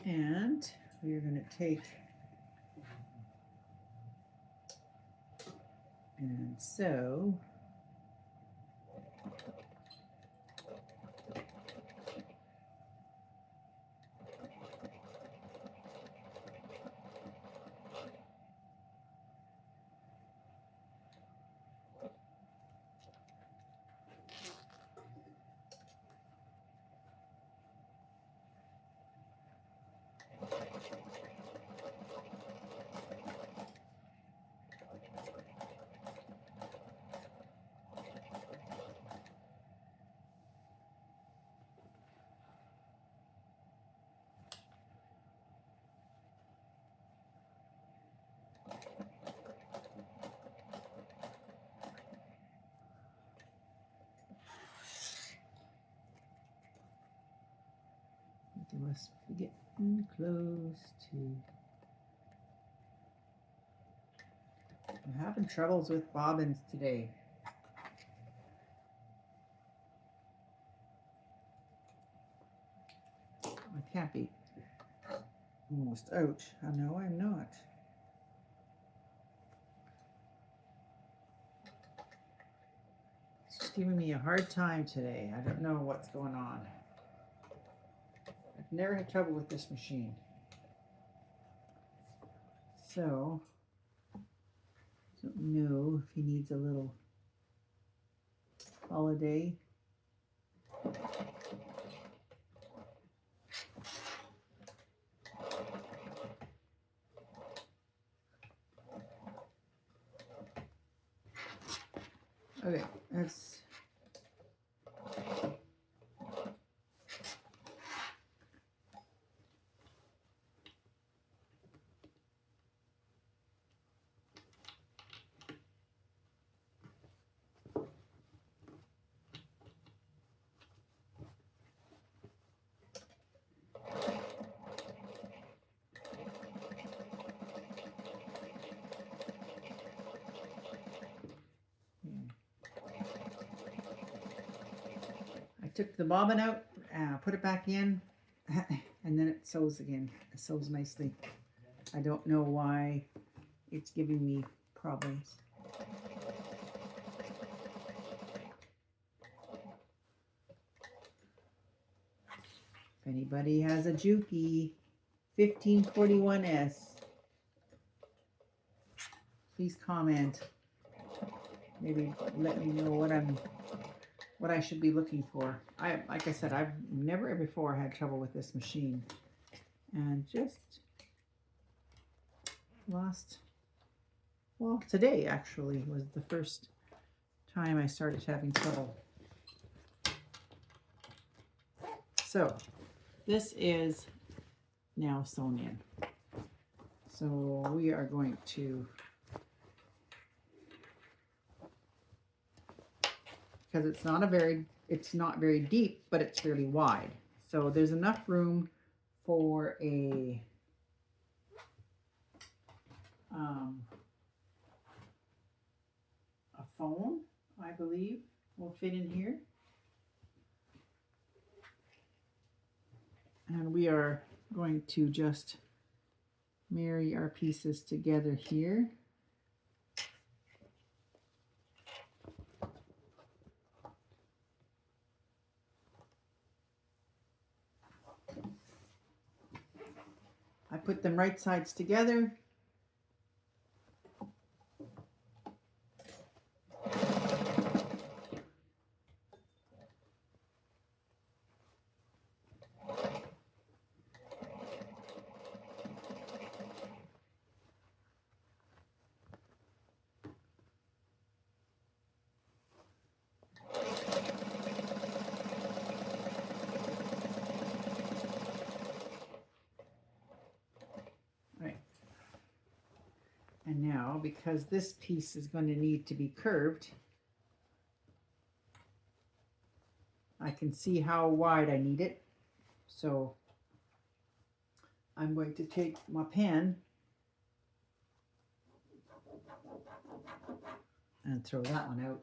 And we're going to take and sew They must be getting close to. I'm having troubles with bobbins today. I can't be almost out. I know I'm not. It's giving me a hard time today. I don't know what's going on. I've never had trouble with this machine. So, I don't know if he needs a little holiday. Okay, that's took the bobbin out, put it back in, and then it sews again. It sews nicely. I don't know why it's giving me problems. If anybody has a Juki 1541S, please comment. Maybe let me know what I should be looking for. Like I said, I've never before had trouble with this machine, and just today actually was the first time I started having trouble. So this is now sewn in. So we are going to, because it's not a very it's not very deep, but it's fairly wide. So there's enough room for a phone, I believe, will fit in here. And we are going to just marry our pieces together here. I put them right sides together. And now, because this piece is going to need to be curved, I can see how wide I need it. So I'm going to take my pen and throw that one out.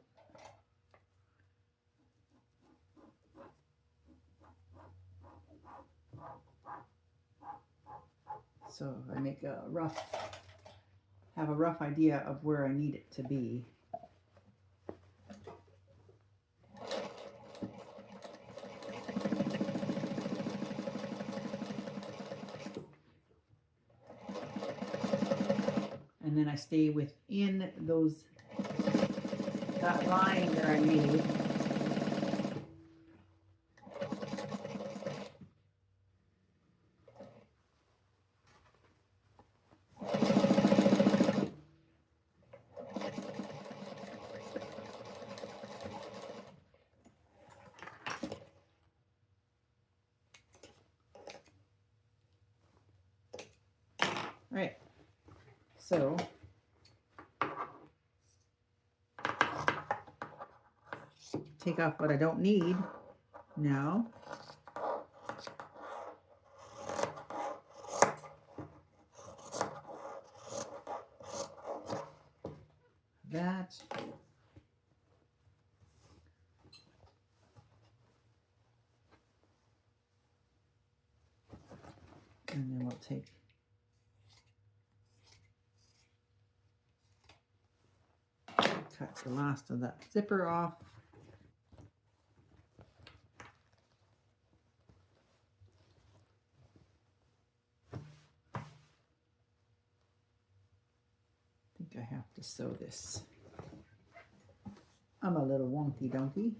So I make have a rough idea of where I need it to be. And then I stay within that line that I made. Right, so take off what I don't need now. That. And then we'll take cut the last of that zipper off. I think I have to sew this. I'm a little wonky donkey.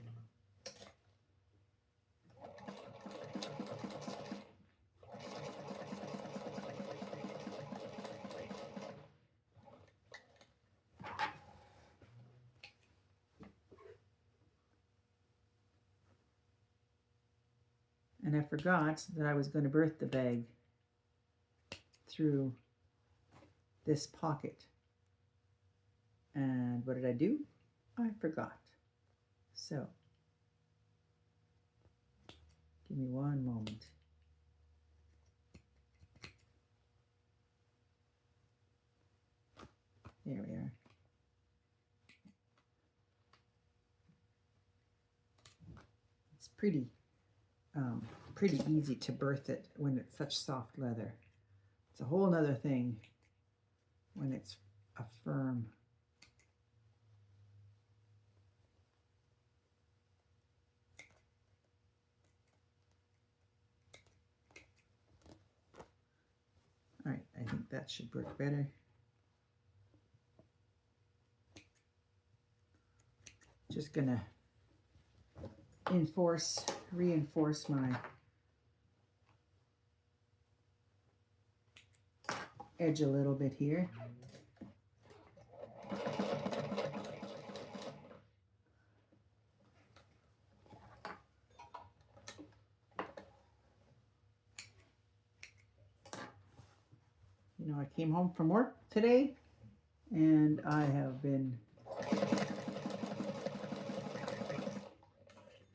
And I forgot that I was going to birth the bag through this pocket. And what did I do? I forgot. So, give me one moment. There we are. It's pretty easy to birth it when it's such soft leather. It's a whole nother thing when it's a firm. All right, I think that should work better. Just gonna reinforce my edge a little bit here. You know, I came home from work today and I have been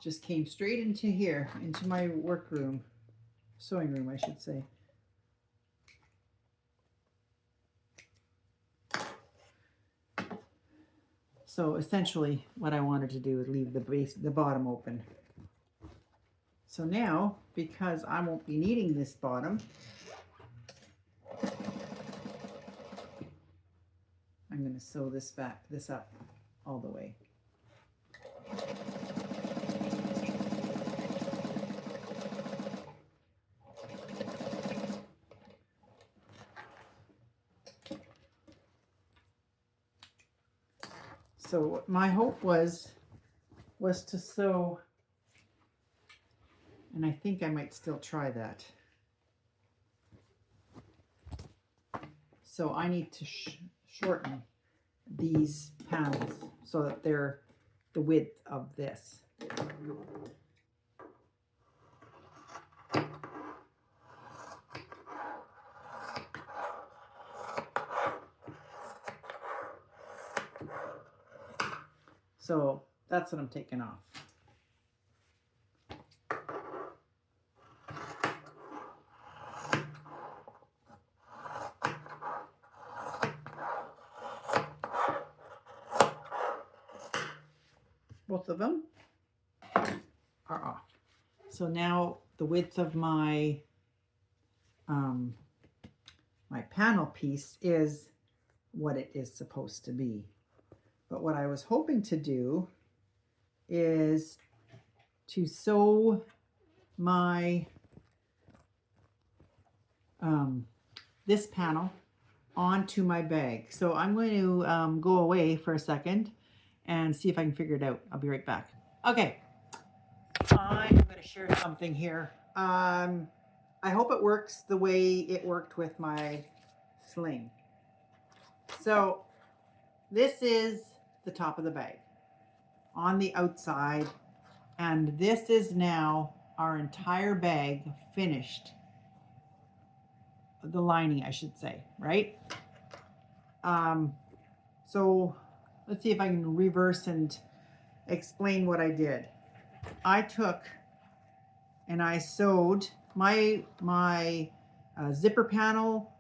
just came straight into here, into my workroom, sewing room, I should say. So essentially what I wanted to do is leave the bottom open. So now, because I won't be needing this bottom, I'm going to sew this up all the way. So my hope was to sew, and I think I might still try that. So I need to shorten these panels so that they're the width of this. So that's what I'm taking off. Both of them are off. So now the width of my my panel piece is what it is supposed to be. But what I was hoping to do is to sew my this panel onto my bag. So I'm going to go away for a second and see if I can figure it out. I'll be right back. Okay, I'm going to share something here. I hope it works the way it worked with my sling. So this is the top of the bag on the outside, and this is now our entire bag finished. The lining, I should say, right? So let's see if I can reverse and explain what I did. I took and I sewed my zipper panel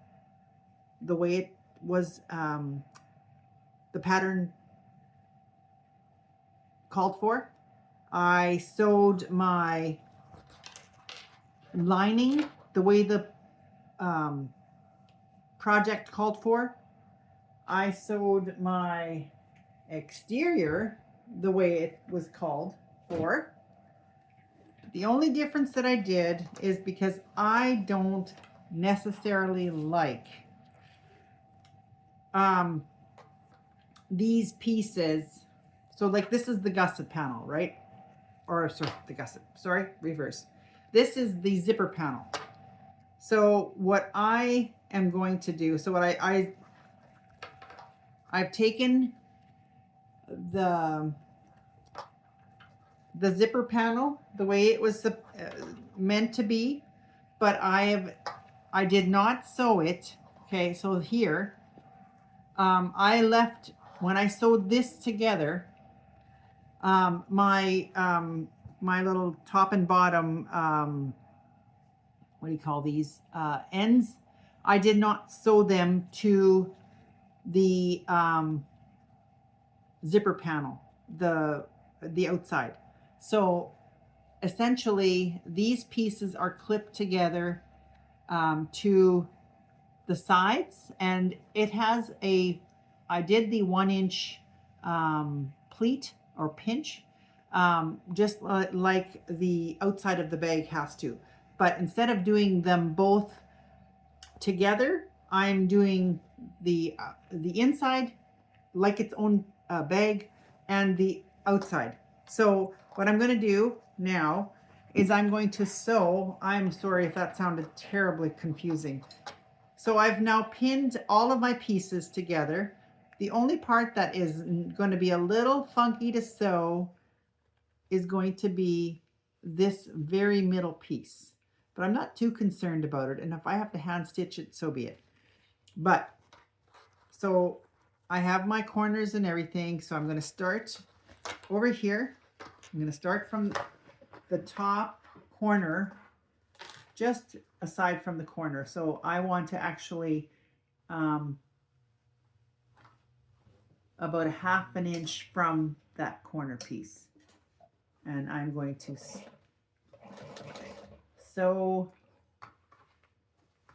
the way it was, the pattern called for. I sewed my lining the way the project called for. I sewed my exterior the way it was called for. The only difference that I did is because I don't necessarily like these pieces. So like this is the gusset panel, right? Or sorry, the gusset, sorry, reverse. This is the zipper panel. So what I am going to do, so what I've taken the zipper panel the way it was meant to be, but I did not sew it. Okay, so here I left, when I sewed this together, my little top and bottom, what do you call these, ends, I did not sew them to the zipper panel, the outside. So essentially these pieces are clipped together to the sides, and it has I did the 1-inch pleat or pinch, just like the outside of the bag has to. But instead of doing them both together, I'm doing the inside like its own bag and the outside. So what I'm going to do now is I'm going to sew. I'm sorry if that sounded terribly confusing. So I've now pinned all of my pieces together. The only part that is going to be a little funky to sew is going to be this very middle piece. But I'm not too concerned about it. And if I have to hand stitch it, so be it. But, so I have my corners and everything. So I'm going to start over here. I'm going to start from the top corner, just aside from the corner. So I want to actually about a half an inch from that corner piece. And I'm going to sew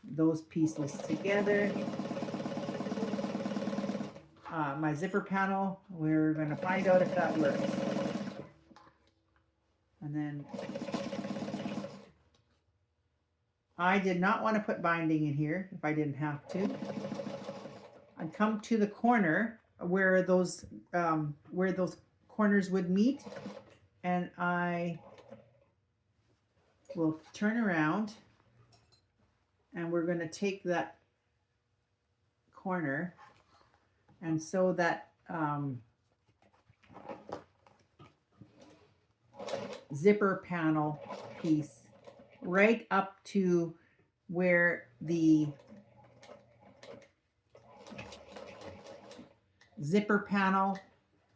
those pieces together. My zipper panel, we're going to find out if that works. And then I did not want to put binding in here if I didn't have to. I'd come to the corner where those corners would meet, and I will turn around, and we're going to take that corner and sew that zipper panel piece right up to where the zipper panel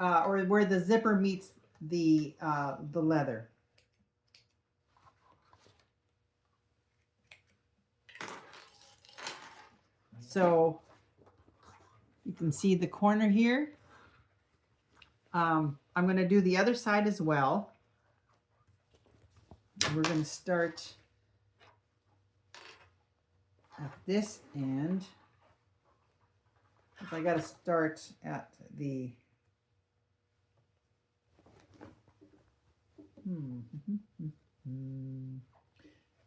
or where the zipper meets the leather. So you can see the corner here. I'm going to do the other side as well. We're going to start at this end. I got to start at the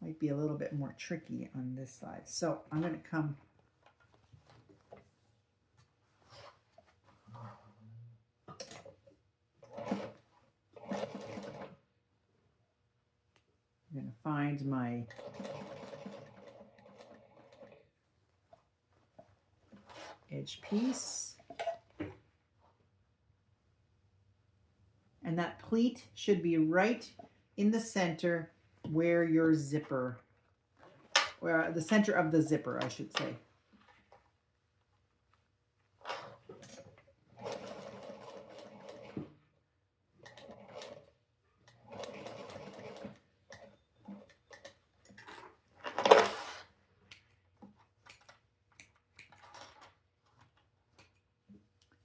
might be a little bit more tricky on this side. So I'm going to come I'm going to find my edge piece, and that pleat should be right in the center where your zipper, where the center of the zipper, I should say.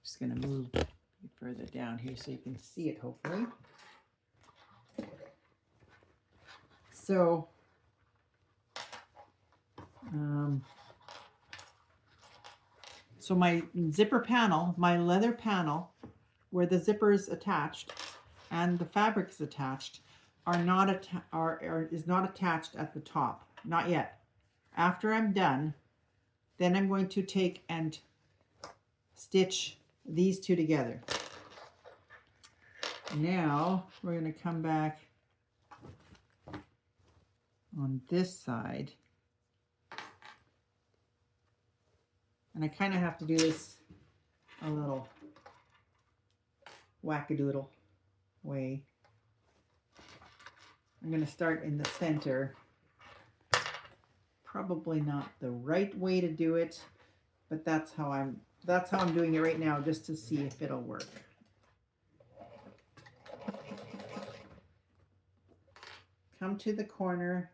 Just going to move further down here so you can see it, hopefully. So so my zipper panel, my leather panel, where the zipper is attached and the fabric is attached, is not attached at the top, not yet. After I'm done, then I'm going to take and stitch these two together. Now we're going to come back on this side, and I kind of have to do this a little wackadoodle way. I'm going to start in the center. Probably not the right way to do it, but that's how I'm doing it right now, just to see if it'll work. Come to the corner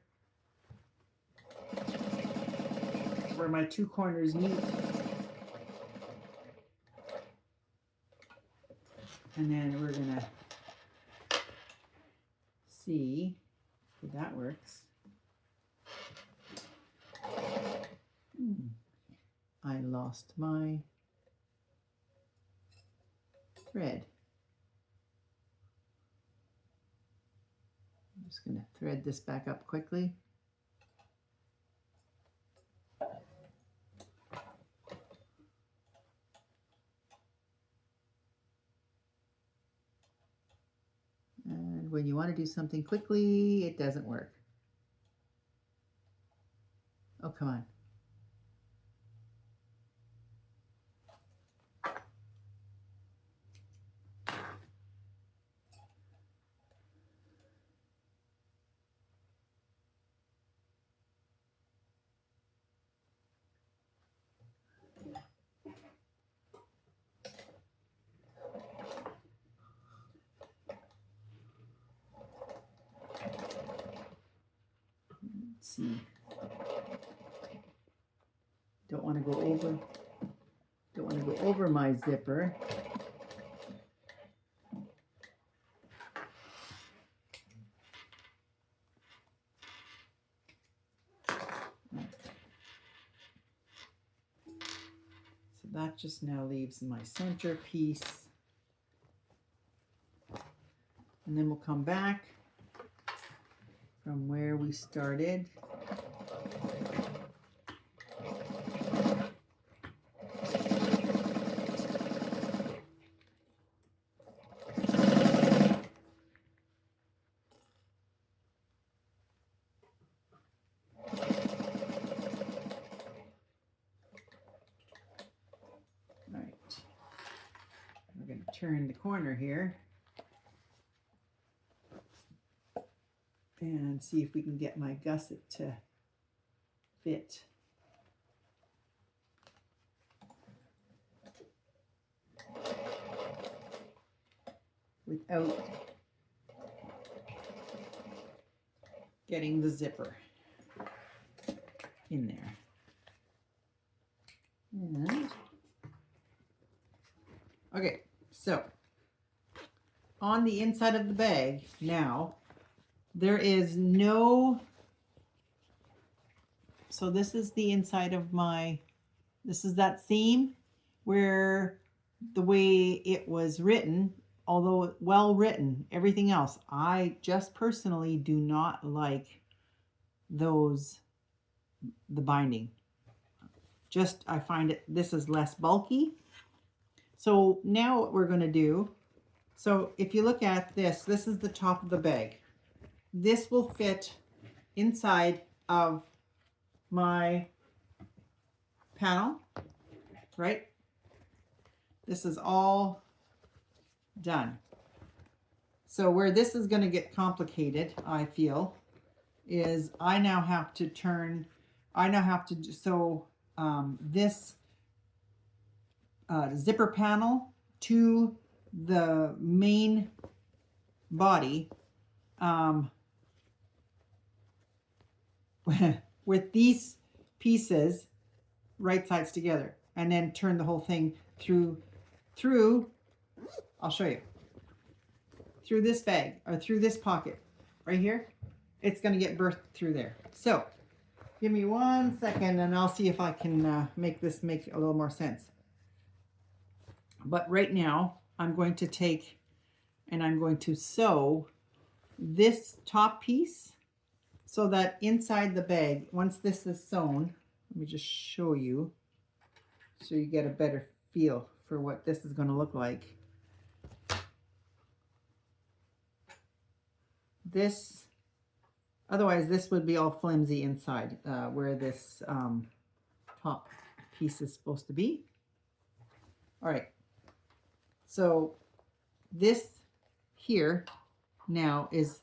where my two corners meet, and then we're gonna see if that works. I lost my thread. I'm just going to thread this back up quickly. And when you want to do something quickly, it doesn't work. Oh, come on. see. Don't want to go over. Don't want to go over my zipper. So that just now leaves my center piece. And then we'll come back from where we started. Turn the corner here and see if we can get my gusset to fit. Without getting the zipper in there. And okay. So, on the inside of the bag now, there is no, so this is the inside of my, this is that seam where the way it was written, although well written, everything else, I just personally do not like those, the binding. Just, I find it, this is less bulky. So now what we're going to do, so if you look at this, this is the top of the bag. This will fit inside of my panel, right? This is all done. So where this is going to get complicated, I feel, is I now have to turn, so this zipper panel to the main body with these pieces right sides together, and then turn the whole thing through I'll show you, through this bag or through this pocket right here. It's going to get birthed through there. So give me 1 second and I'll see if I can make this make a little more sense. But right now, I'm going to take and I'm going to sew this top piece so that inside the bag, once this is sewn, let me just show you so you get a better feel for what this is going to look like. This, otherwise this would be all flimsy inside where this top piece is supposed to be. All right. So this here now is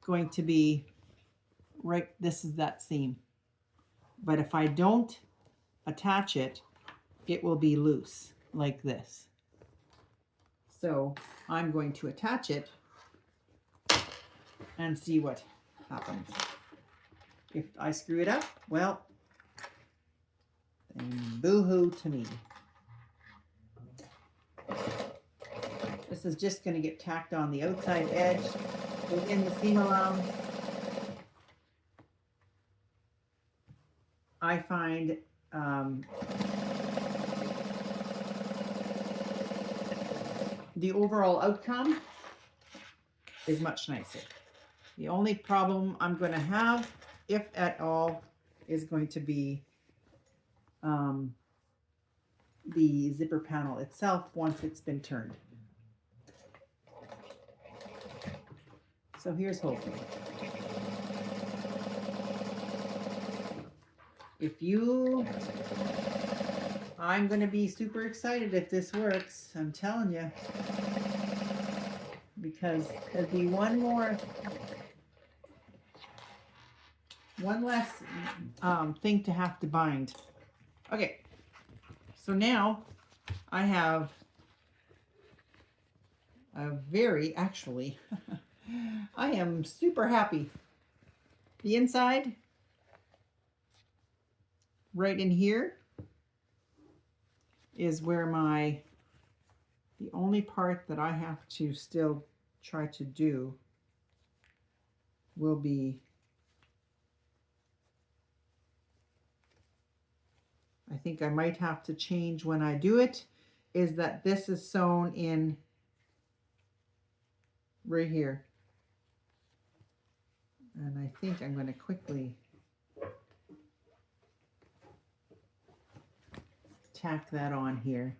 going to be right, this is that seam. But if I don't attach it, it will be loose like this. So I'm going to attach it and see what happens. If I screw it up, well, then boo-hoo to me. This is just going to get tacked on the outside edge within the seam allowance. I find the overall outcome is much nicer. The only problem I'm going to have, if at all, is going to be the zipper panel itself once it's been turned. So here's hoping. I'm going to be super excited if this works, I'm telling you. Because there'll be one less thing to have to bind. Okay, so now I have a very, actually, I am super happy. The inside right in here is where the only part that I have to still try to do will be, I think I might have to change when I do it, is that this is sewn in right here. And I think I'm going to quickly tack that on here.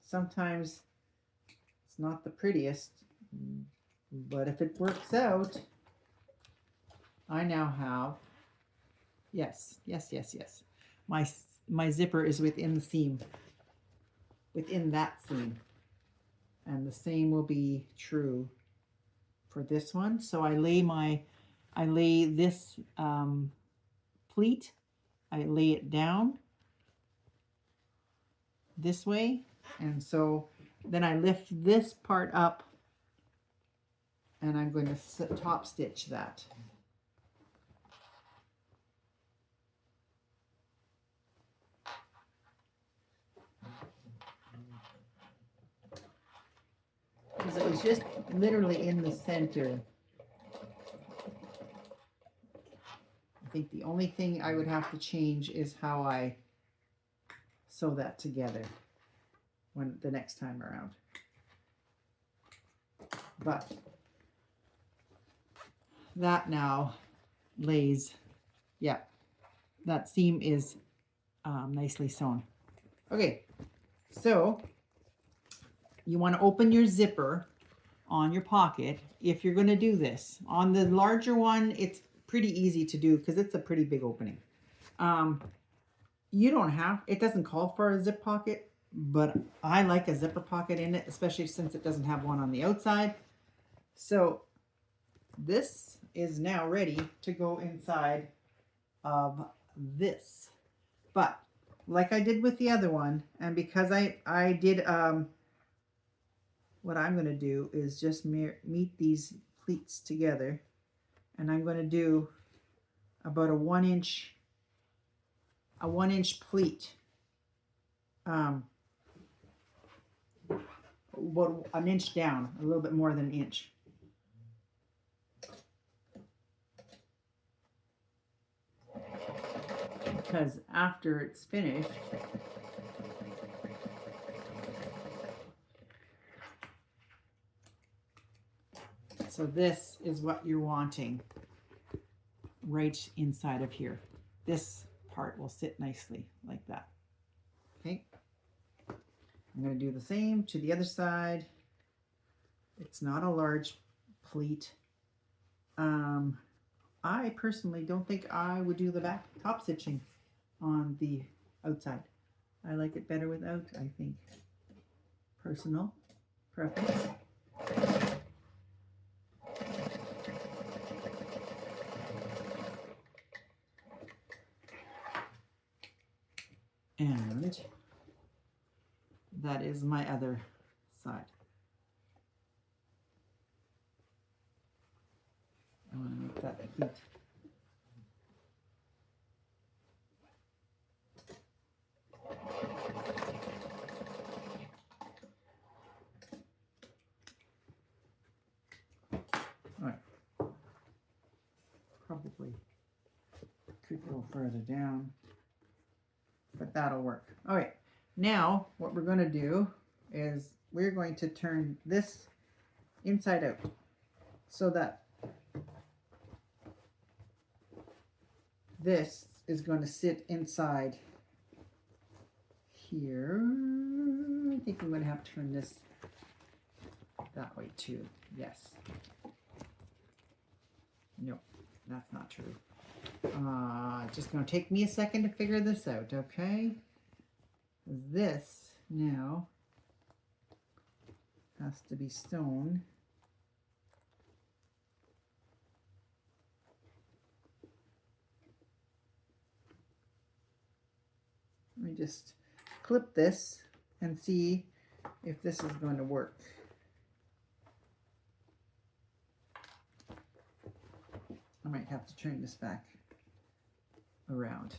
Sometimes it's not the prettiest, but if it works out, I now have, yes. My zipper is within the seam, within that seam. And the same will be true for this one. So I lay this pleat, I lay it down this way, and so then I lift this part up and I'm going to top stitch that. Because it was just literally in the center. I think the only thing I would have to change is how I sew that together when the next time around. But that now lays, yeah, that seam is nicely sewn. Okay, so you want to open your zipper on your pocket if you're going to do this. On the larger one, it's pretty easy to do because it's a pretty big opening. You don't have, it doesn't call for a zip pocket, but I like a zipper pocket in it, especially since it doesn't have one on the outside. So this is now ready to go inside of this. But like I did with the other one, and because I did, what I'm going to do is just meet these pleats together, and I'm going to do about a 1 inch pleat, about an inch down, a little bit more than an inch. Because after it's finished, so this is what you're wanting right inside of here. This part will sit nicely like that. Okay. I'm going to do the same to the other side. It's not a large pleat. I personally don't think I would do the back top stitching on the outside. I like it better without, I think. Personal preference. And that is my other side. I want to make that pleat. All right. Probably could go further down, but that'll work. All right. Now what we're going to do is we're going to turn this inside out so that this is going to sit inside here. I think I'm going to have to turn this that way too. Yes. Nope, that's not true. It's just going to take me a second to figure this out, okay? This now has to be sewn me just clip this and see if this is going to work. I might have to turn this back around.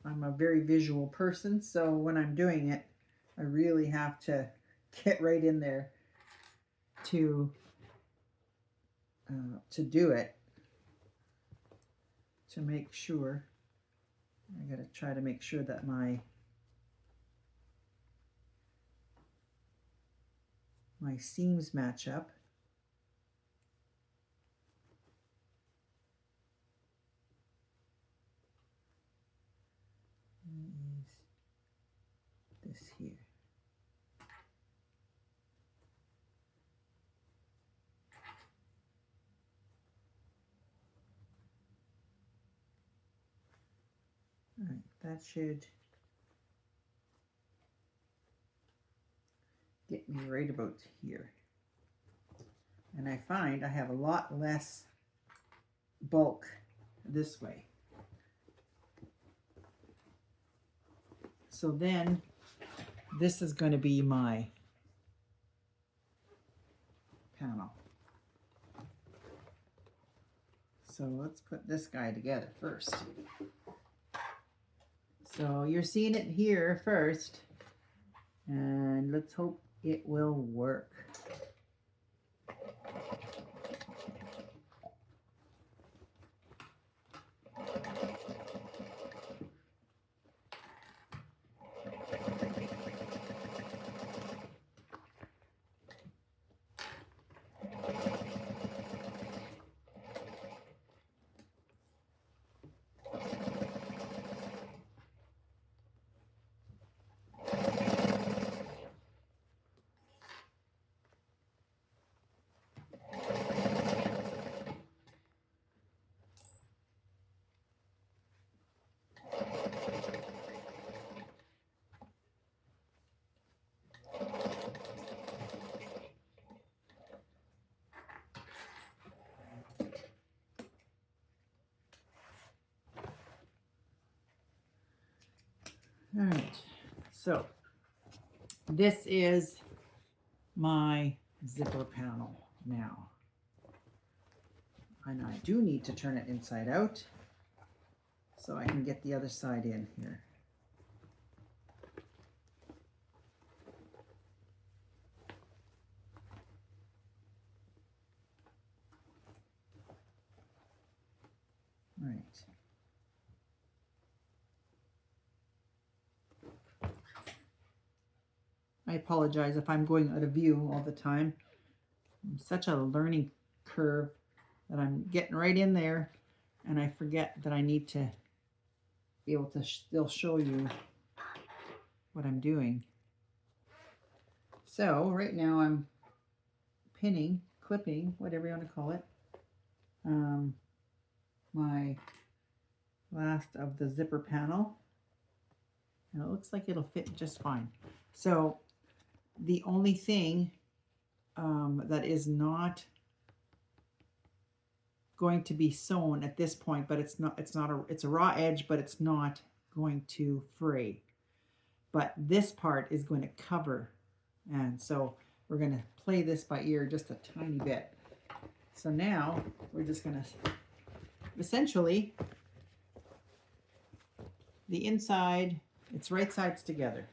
I'm a very visual person, so when I'm doing it, I really have to get right in there to do it, to make sure. I gotta try to make sure that my seams match up. Is this here? All right, that should get me right about here. And I find I have a lot less bulk this way. So then this is going to be my panel. So let's put this guy together first. So you're seeing it here first, and let's hope it will work. All right, so this is my zipper panel now. And I do need to turn it inside out so I can get the other side in here. All right. I apologize if I'm going out of view all the time. I'm such a learning curve that I'm getting right in there, and I forget that I need to be able to still show you what I'm doing. So right now I'm pinning, clipping, whatever you want to call it, my last of the zipper panel, and it looks like it'll fit just fine. So the only thing that is not going to be sewn at this point, but it's a raw edge, but it's not going to fray. But this part is going to cover, and so we're going to play this by ear just a tiny bit. So now we're just going to essentially, the inside, it's right sides together.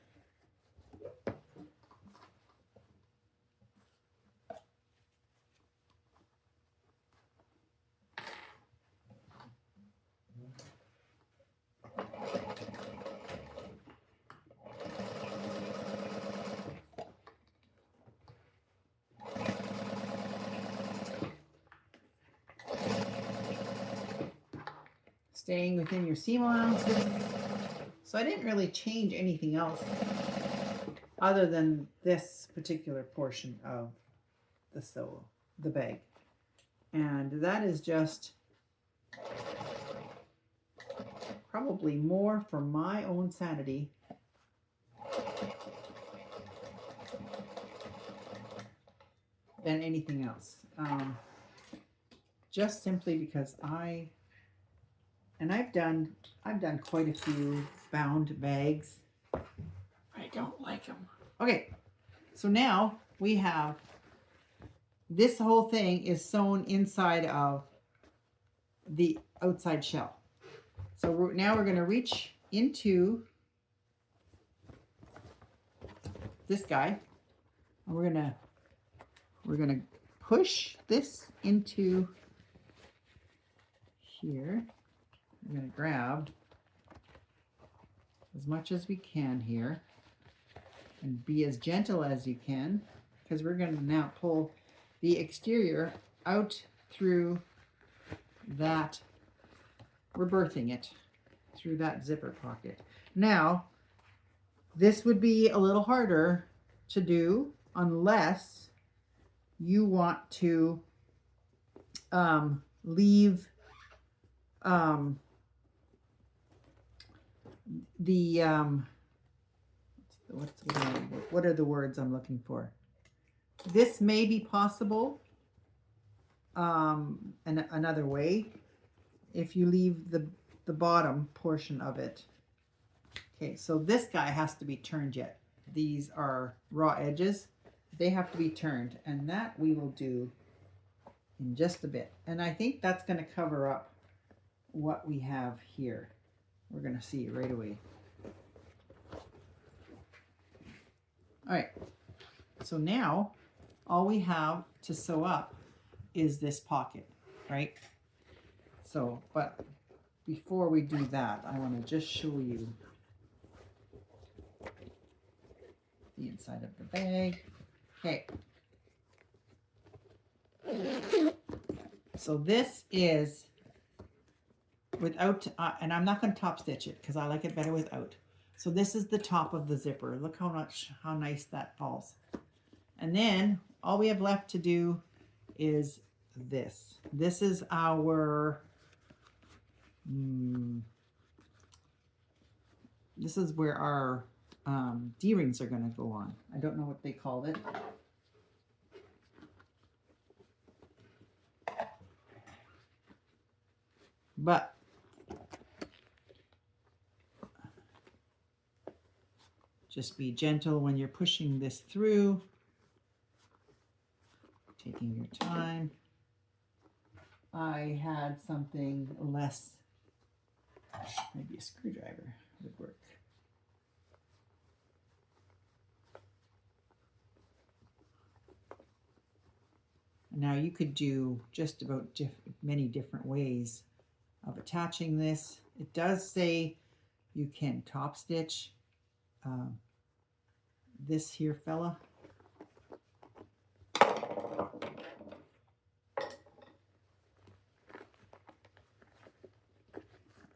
Staying within your seam allowances. So I didn't really change anything else other than this particular portion of the bag. And that is just probably more for my own sanity than anything else. Just simply because I've done quite a few bound bags. I don't like them. Okay, so now we have this whole thing is sewn inside of the outside shell. So now we're going to reach into this guy, and we're gonna push this into here. We're gonna grab as much as we can here and be as gentle as you can, because we're gonna now pull the exterior out through that. We're birthing it through that zipper pocket. Now, this would be a little harder to do unless you want to leave the what are the words I'm looking for? This may be possible another way if you leave the bottom portion of it. Okay, so this guy has to be turned yet. These are raw edges. They have to be turned, and that we will do in just a bit. And I think that's going to cover up what we have here. We're going to see right away. All right, so now all we have to sew up is this pocket, right? So, but before we do that, I want to just show you the inside of the bag. Okay. So this is without, and I'm not going to top stitch it because I like it better without. So this is the top of the zipper. Look how nice that falls. And then all we have left to do is this. This is our, this is where our D-rings are going to go on. I don't know what they called it. But just be gentle when you're pushing this through, taking your time. I had something less, maybe a screwdriver would work. Now you could do just about many different ways of attaching this. It does say you can top stitch this here fella.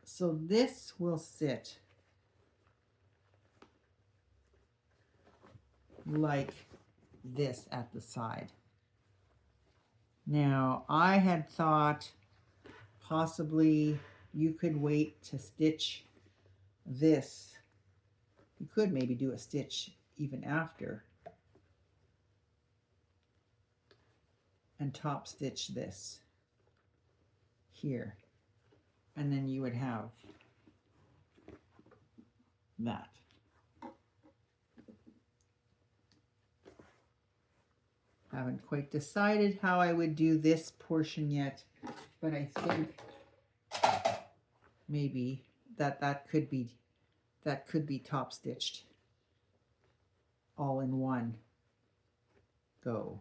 So this will sit like this at the side. Now, I had thought possibly you could wait to stitch this. You could maybe do a stitch even after and top stitch this here. And then you would have that. Haven't quite decided how I would do this portion yet, but I think maybe that could be top stitched all in one go.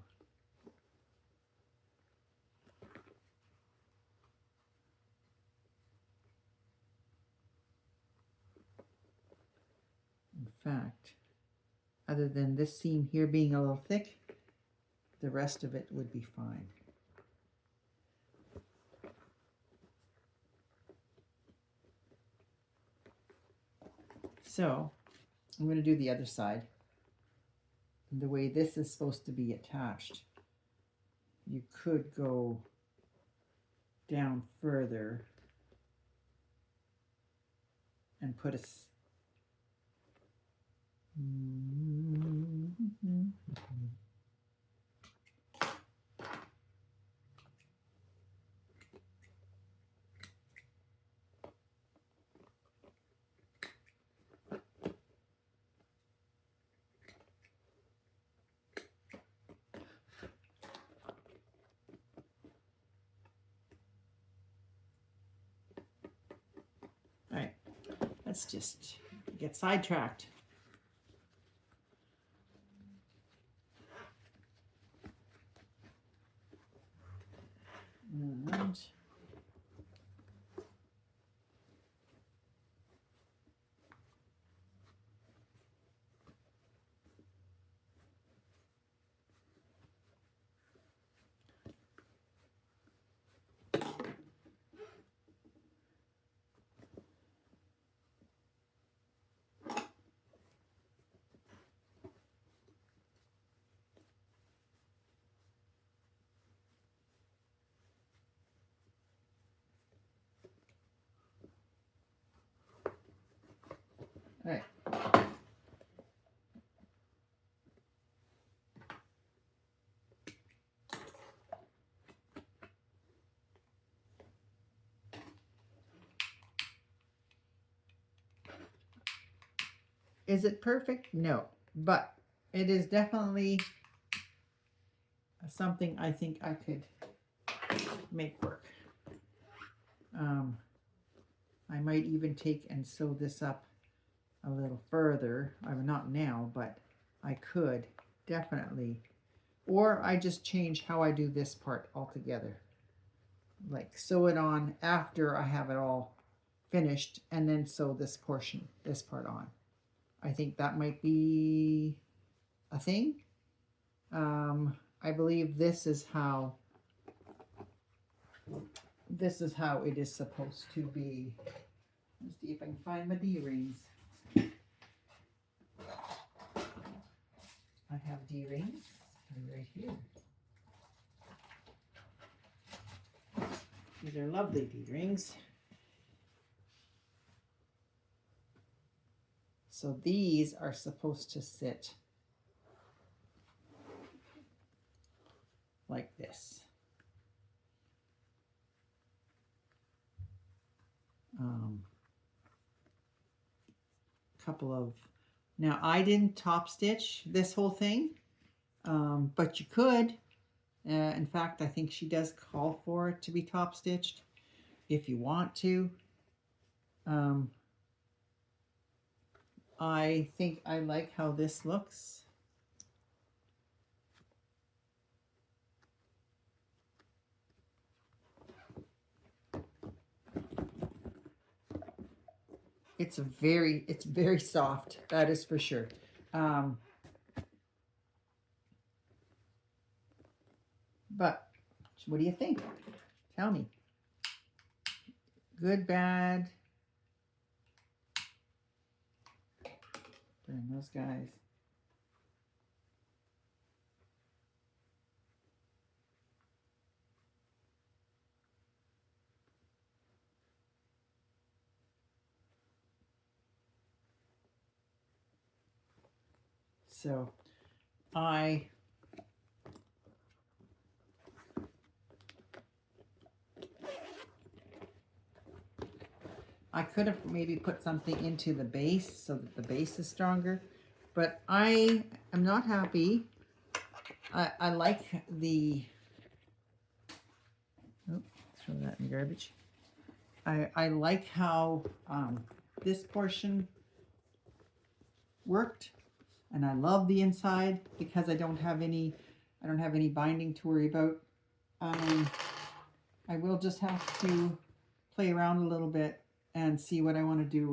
In fact, other than this seam here being a little thick, the rest of it would be fine. So I'm going to do the other side. And the way this is supposed to be attached, you could go down further and put a let's just get sidetracked. And all right. Is it perfect? No, but it is definitely something I think I could make work. I might even take and sew this up a little further. I'm not now, but I could definitely. Or I just change how I do this part altogether. Like sew it on after I have it all finished and then sew this part on. I think that might be a thing. I believe this is how it is supposed to be. Let's see if I can find my D-rings. I have D-rings right here. These are lovely D-rings. So these are supposed to sit like this. Couple of, now I didn't top stitch this whole thing, but you could. In fact, I think she does call for it to be top stitched if you want to. I think I like how this looks. It's very soft, that is for sure. But what do you think? Tell me. Good, bad? Burn those guys. So I could have maybe put something into the base so that the base is stronger, but I am not happy. I like the, oh, throw that in the garbage. I like how this portion worked, and I love the inside because I don't have any binding to worry about. I will just have to play around a little bit and see what I want to do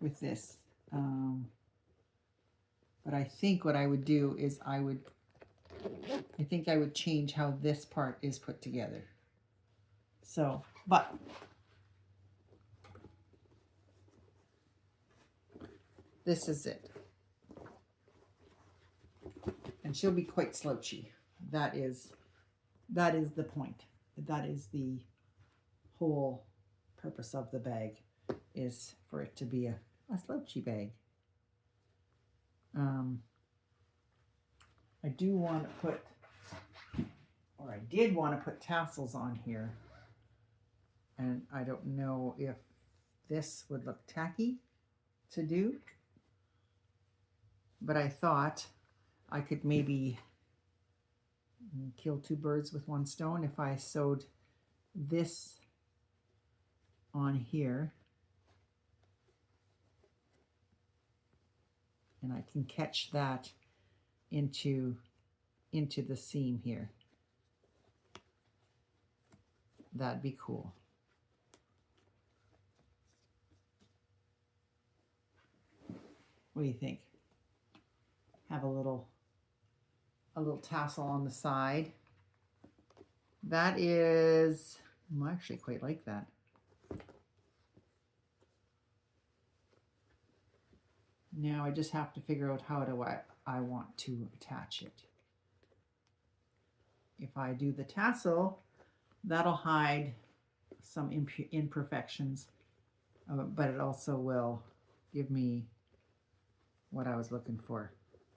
with this. But I think what I would do is I think I would change how this part is put together. So, but this is it. And she'll be quite slouchy. That is the point. That is the whole purpose of the bag, is for it to be a slouchy bag. I do want to put, or I did want to put tassels on here, and I don't know if this would look tacky to do, but I thought I could maybe kill two birds with one stone if I sewed this on here and I can catch that into the seam here. That'd be cool. What do you think? Have a little tassel on the side. That is, I actually quite like that. Now I just have to figure out how do I want to attach it. If I do the tassel, that'll hide some imperfections, but it also will give me what I was looking for,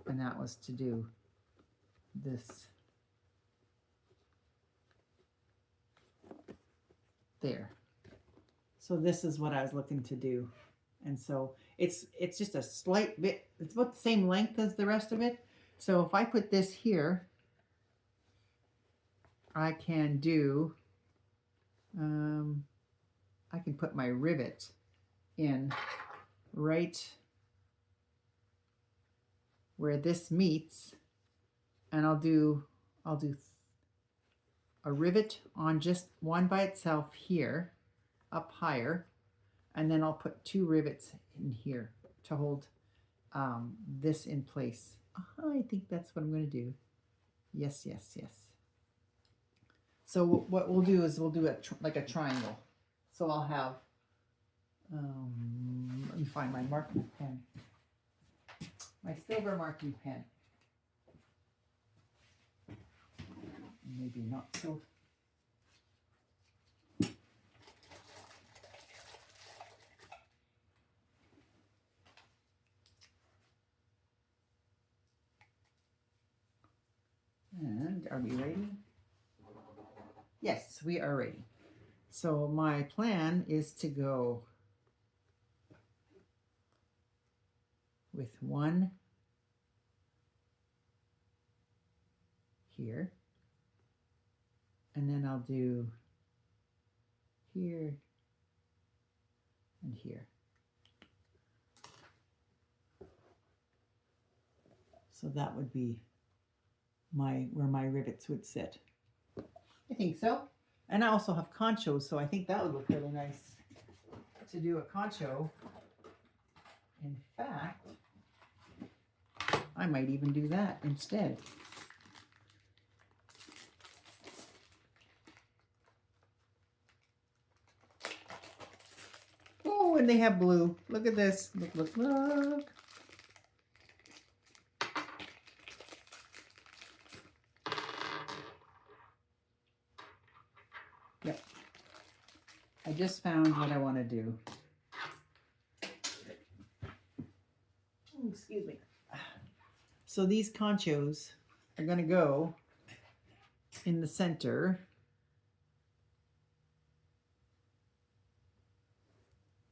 and that was to do this there. So this is what I was looking to do, and so it's just a slight bit, it's about the same length as the rest of it. So if I put this here, I can do I can put my rivet in right where this meets, and I'll do a rivet on just one by itself here, up higher, and then I'll put 2 rivets in here to hold this in place. I think that's what I'm going to do. Yes, yes, yes. So what we'll do is we'll do it like a triangle. So I'll have, let me find my marking pen. My silver marking pen. Maybe not so. And are we ready? Yes, we are ready. So my plan is to go with 1 here, and then I'll do here and here. So that would be where my rivets would sit. I think so. And I also have conchos, so I think that would look really nice to do a concho. In fact, I might even do that instead. Oh, and they have blue. Look at this. Look, look, look. Yep. I just found what I want to do. Excuse me. So these conchos are going to go in the center.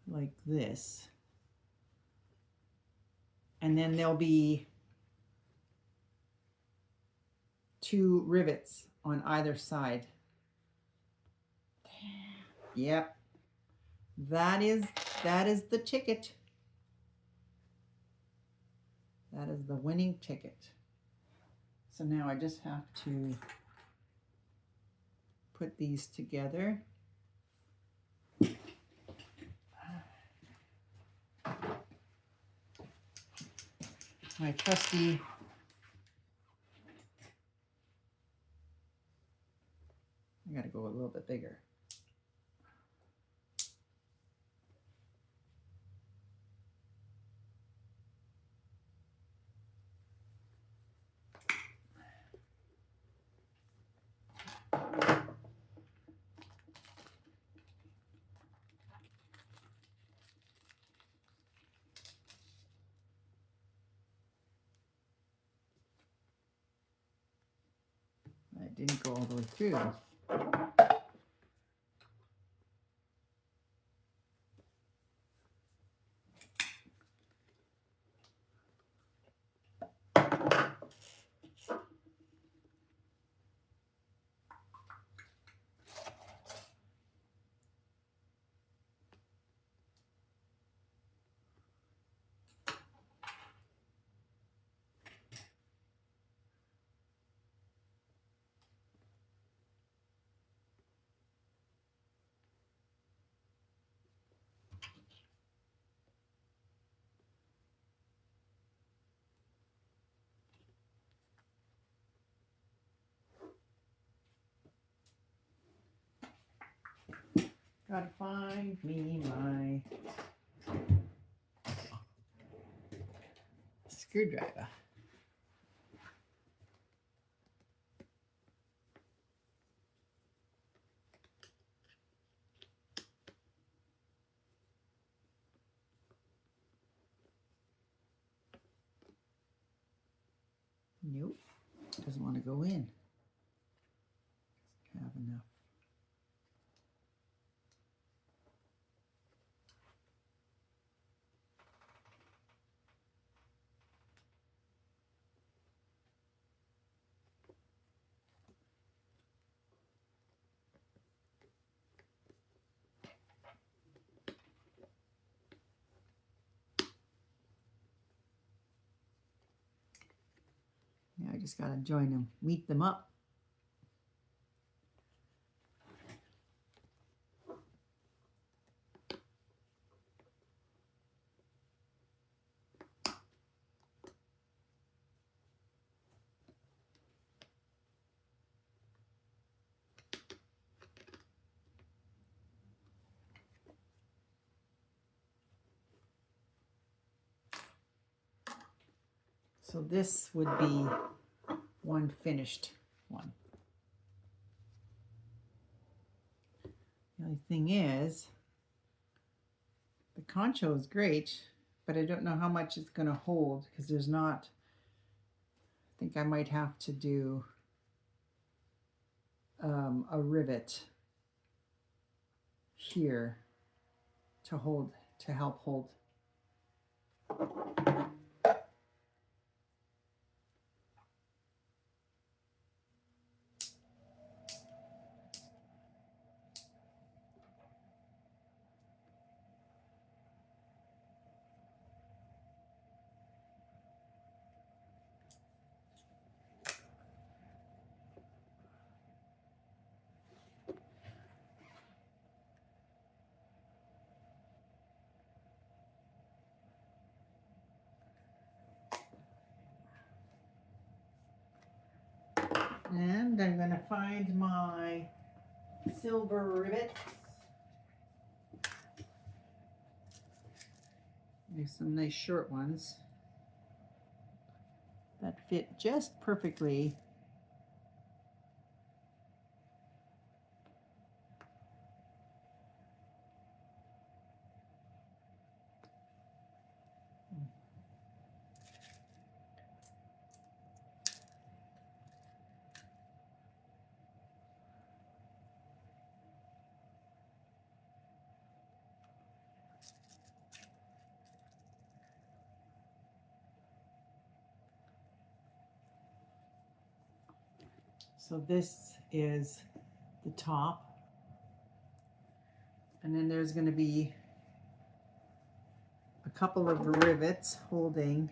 Like this. And then there'll be 2 rivets on either side. Yep. That is the ticket. That is the winning ticket. So now I just have to put these together. My trusty I gotta go a little bit bigger. It didn't go all the way through. Gotta find me my screwdriver. Nope, doesn't want to go in. Doesn't have enough. Yeah, I just gotta join them, meet them up. So this would be one finished one. The only thing is, the concho is great, but I don't know how much it's going to hold because there's not, I think I might have to do a rivet here to hold, to help hold. And I'm going to find my silver rivets. There's some nice short ones that fit just perfectly. So this is the top. And then there's going to be a couple of rivets holding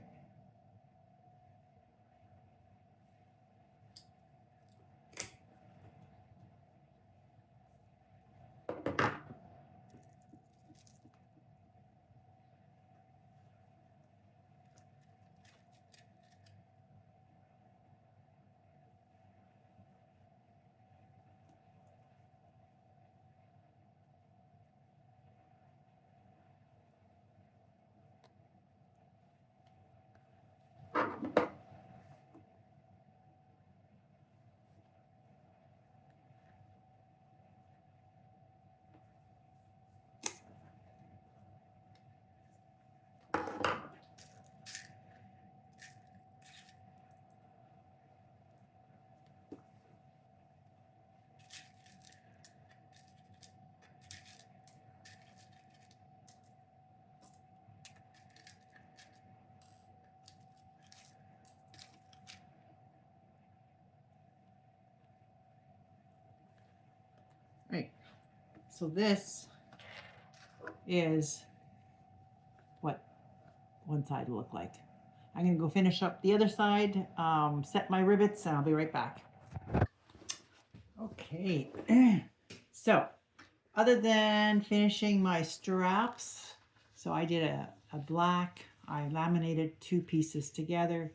right. So this is what one side will look like. I'm going to go finish up the other side, set my rivets, and I'll be right back. Okay, so other than finishing my straps, so I did a black, I laminated two pieces together,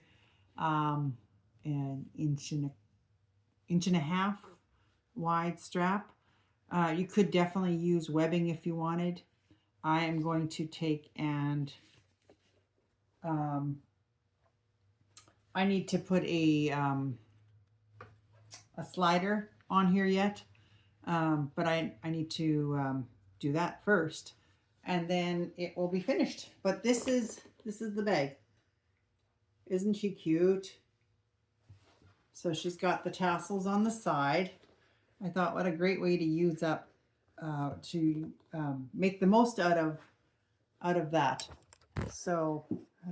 an inch and a half wide strap. You could definitely use webbing if you wanted. I am going to take and I need to put a slider on here yet, but I need to do that first, and then it will be finished. But this is the bag. Isn't she cute? So she's got the tassels on the side. I thought what a great way to use up to make the most out of that. So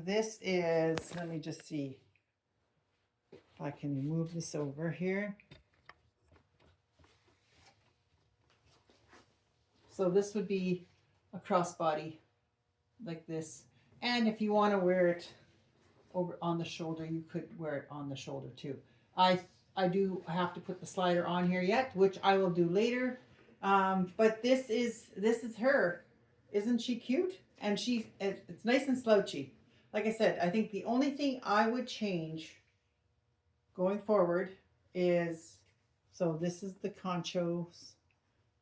this is, let me just see if I can move this over here. So this would be a crossbody like this. And if you want to wear it over on the shoulder, you could wear it on the shoulder too. I do have to put the slider on here yet, which I will do later. But this is her. Isn't she cute? And it's nice and slouchy. Like I said, I think the only thing I would change going forward is, so this is the conchos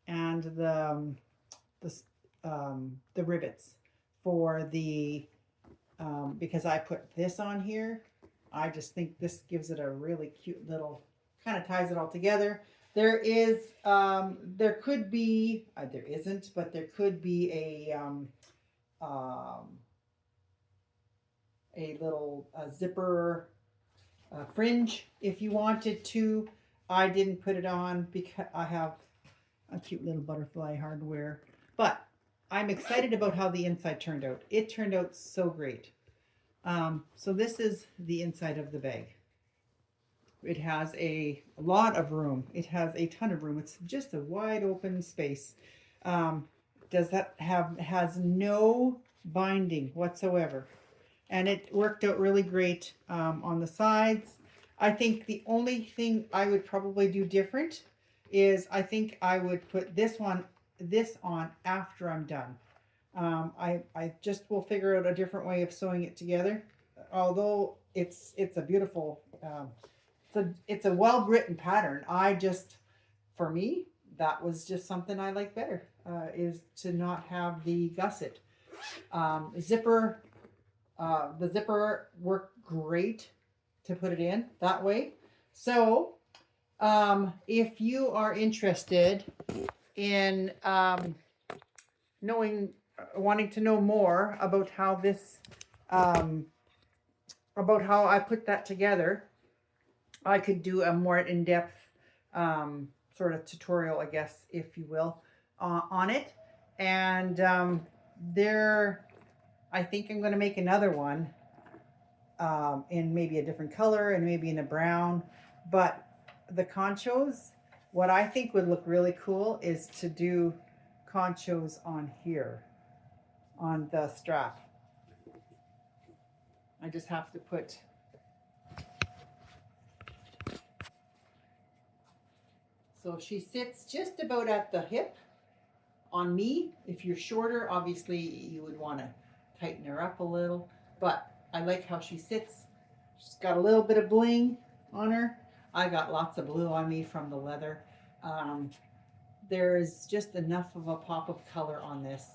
and the rivets for the because I put this on here. I just think this gives it a really cute little, kind of ties it all together. There is there could be there isn't, but there could be a little zipper fringe if you wanted to. I didn't put it on because I have a cute little butterfly hardware, but I'm excited about how the inside turned out. It turned out so great. So this is the inside of the bag. It has a lot of room. It has a ton of room. It's just a wide open space. Has no binding whatsoever. And it worked out really great on the sides. I think the only thing I would probably do different is I think I would put this on after I'm done. I just will figure out a different way of sewing it together. Although it's a beautiful, it's a well-written pattern. For me, that was just something I like better, is to not have the gusset. Zipper, the zipper worked great to put it in that way. So if you are interested in wanting to know more about how this, about how I put that together, I could do a more in-depth sort of tutorial, I guess, if you will, on it. And I think I'm going to make another one in maybe a different color and maybe in a brown. But the conchos, what I think would look really cool is to do conchos on here, on the strap. I just have to put so she sits just about at the hip on me. If you're shorter, obviously you would want to tighten her up a little, but I like how she sits. She's got a little bit of bling on her. I got lots of blue on me from the leather. There is just enough of a pop of color on this.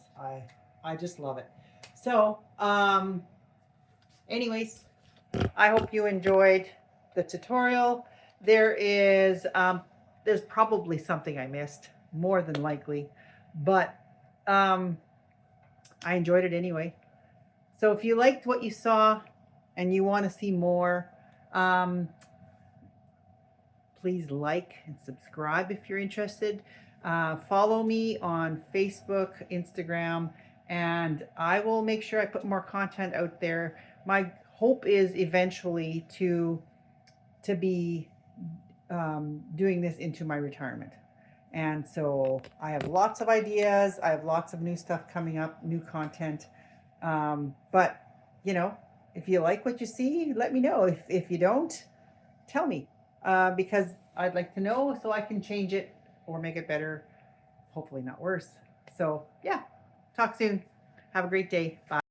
I just love it. So anyways, I hope you enjoyed the tutorial. There's probably something I missed, more than likely, but I enjoyed it anyway. So if you liked what you saw and you want to see more, please like and subscribe if you're interested. Follow me on Facebook, Instagram, and I will make sure I put more content out there. My hope is eventually to be doing this into my retirement. And so I have lots of ideas. I have lots of new stuff coming up, new content. But, if you like what you see, let me know. If you don't, tell me, because I'd like to know so I can change it or make it better, hopefully not worse. So yeah, talk soon. Have a great day. Bye.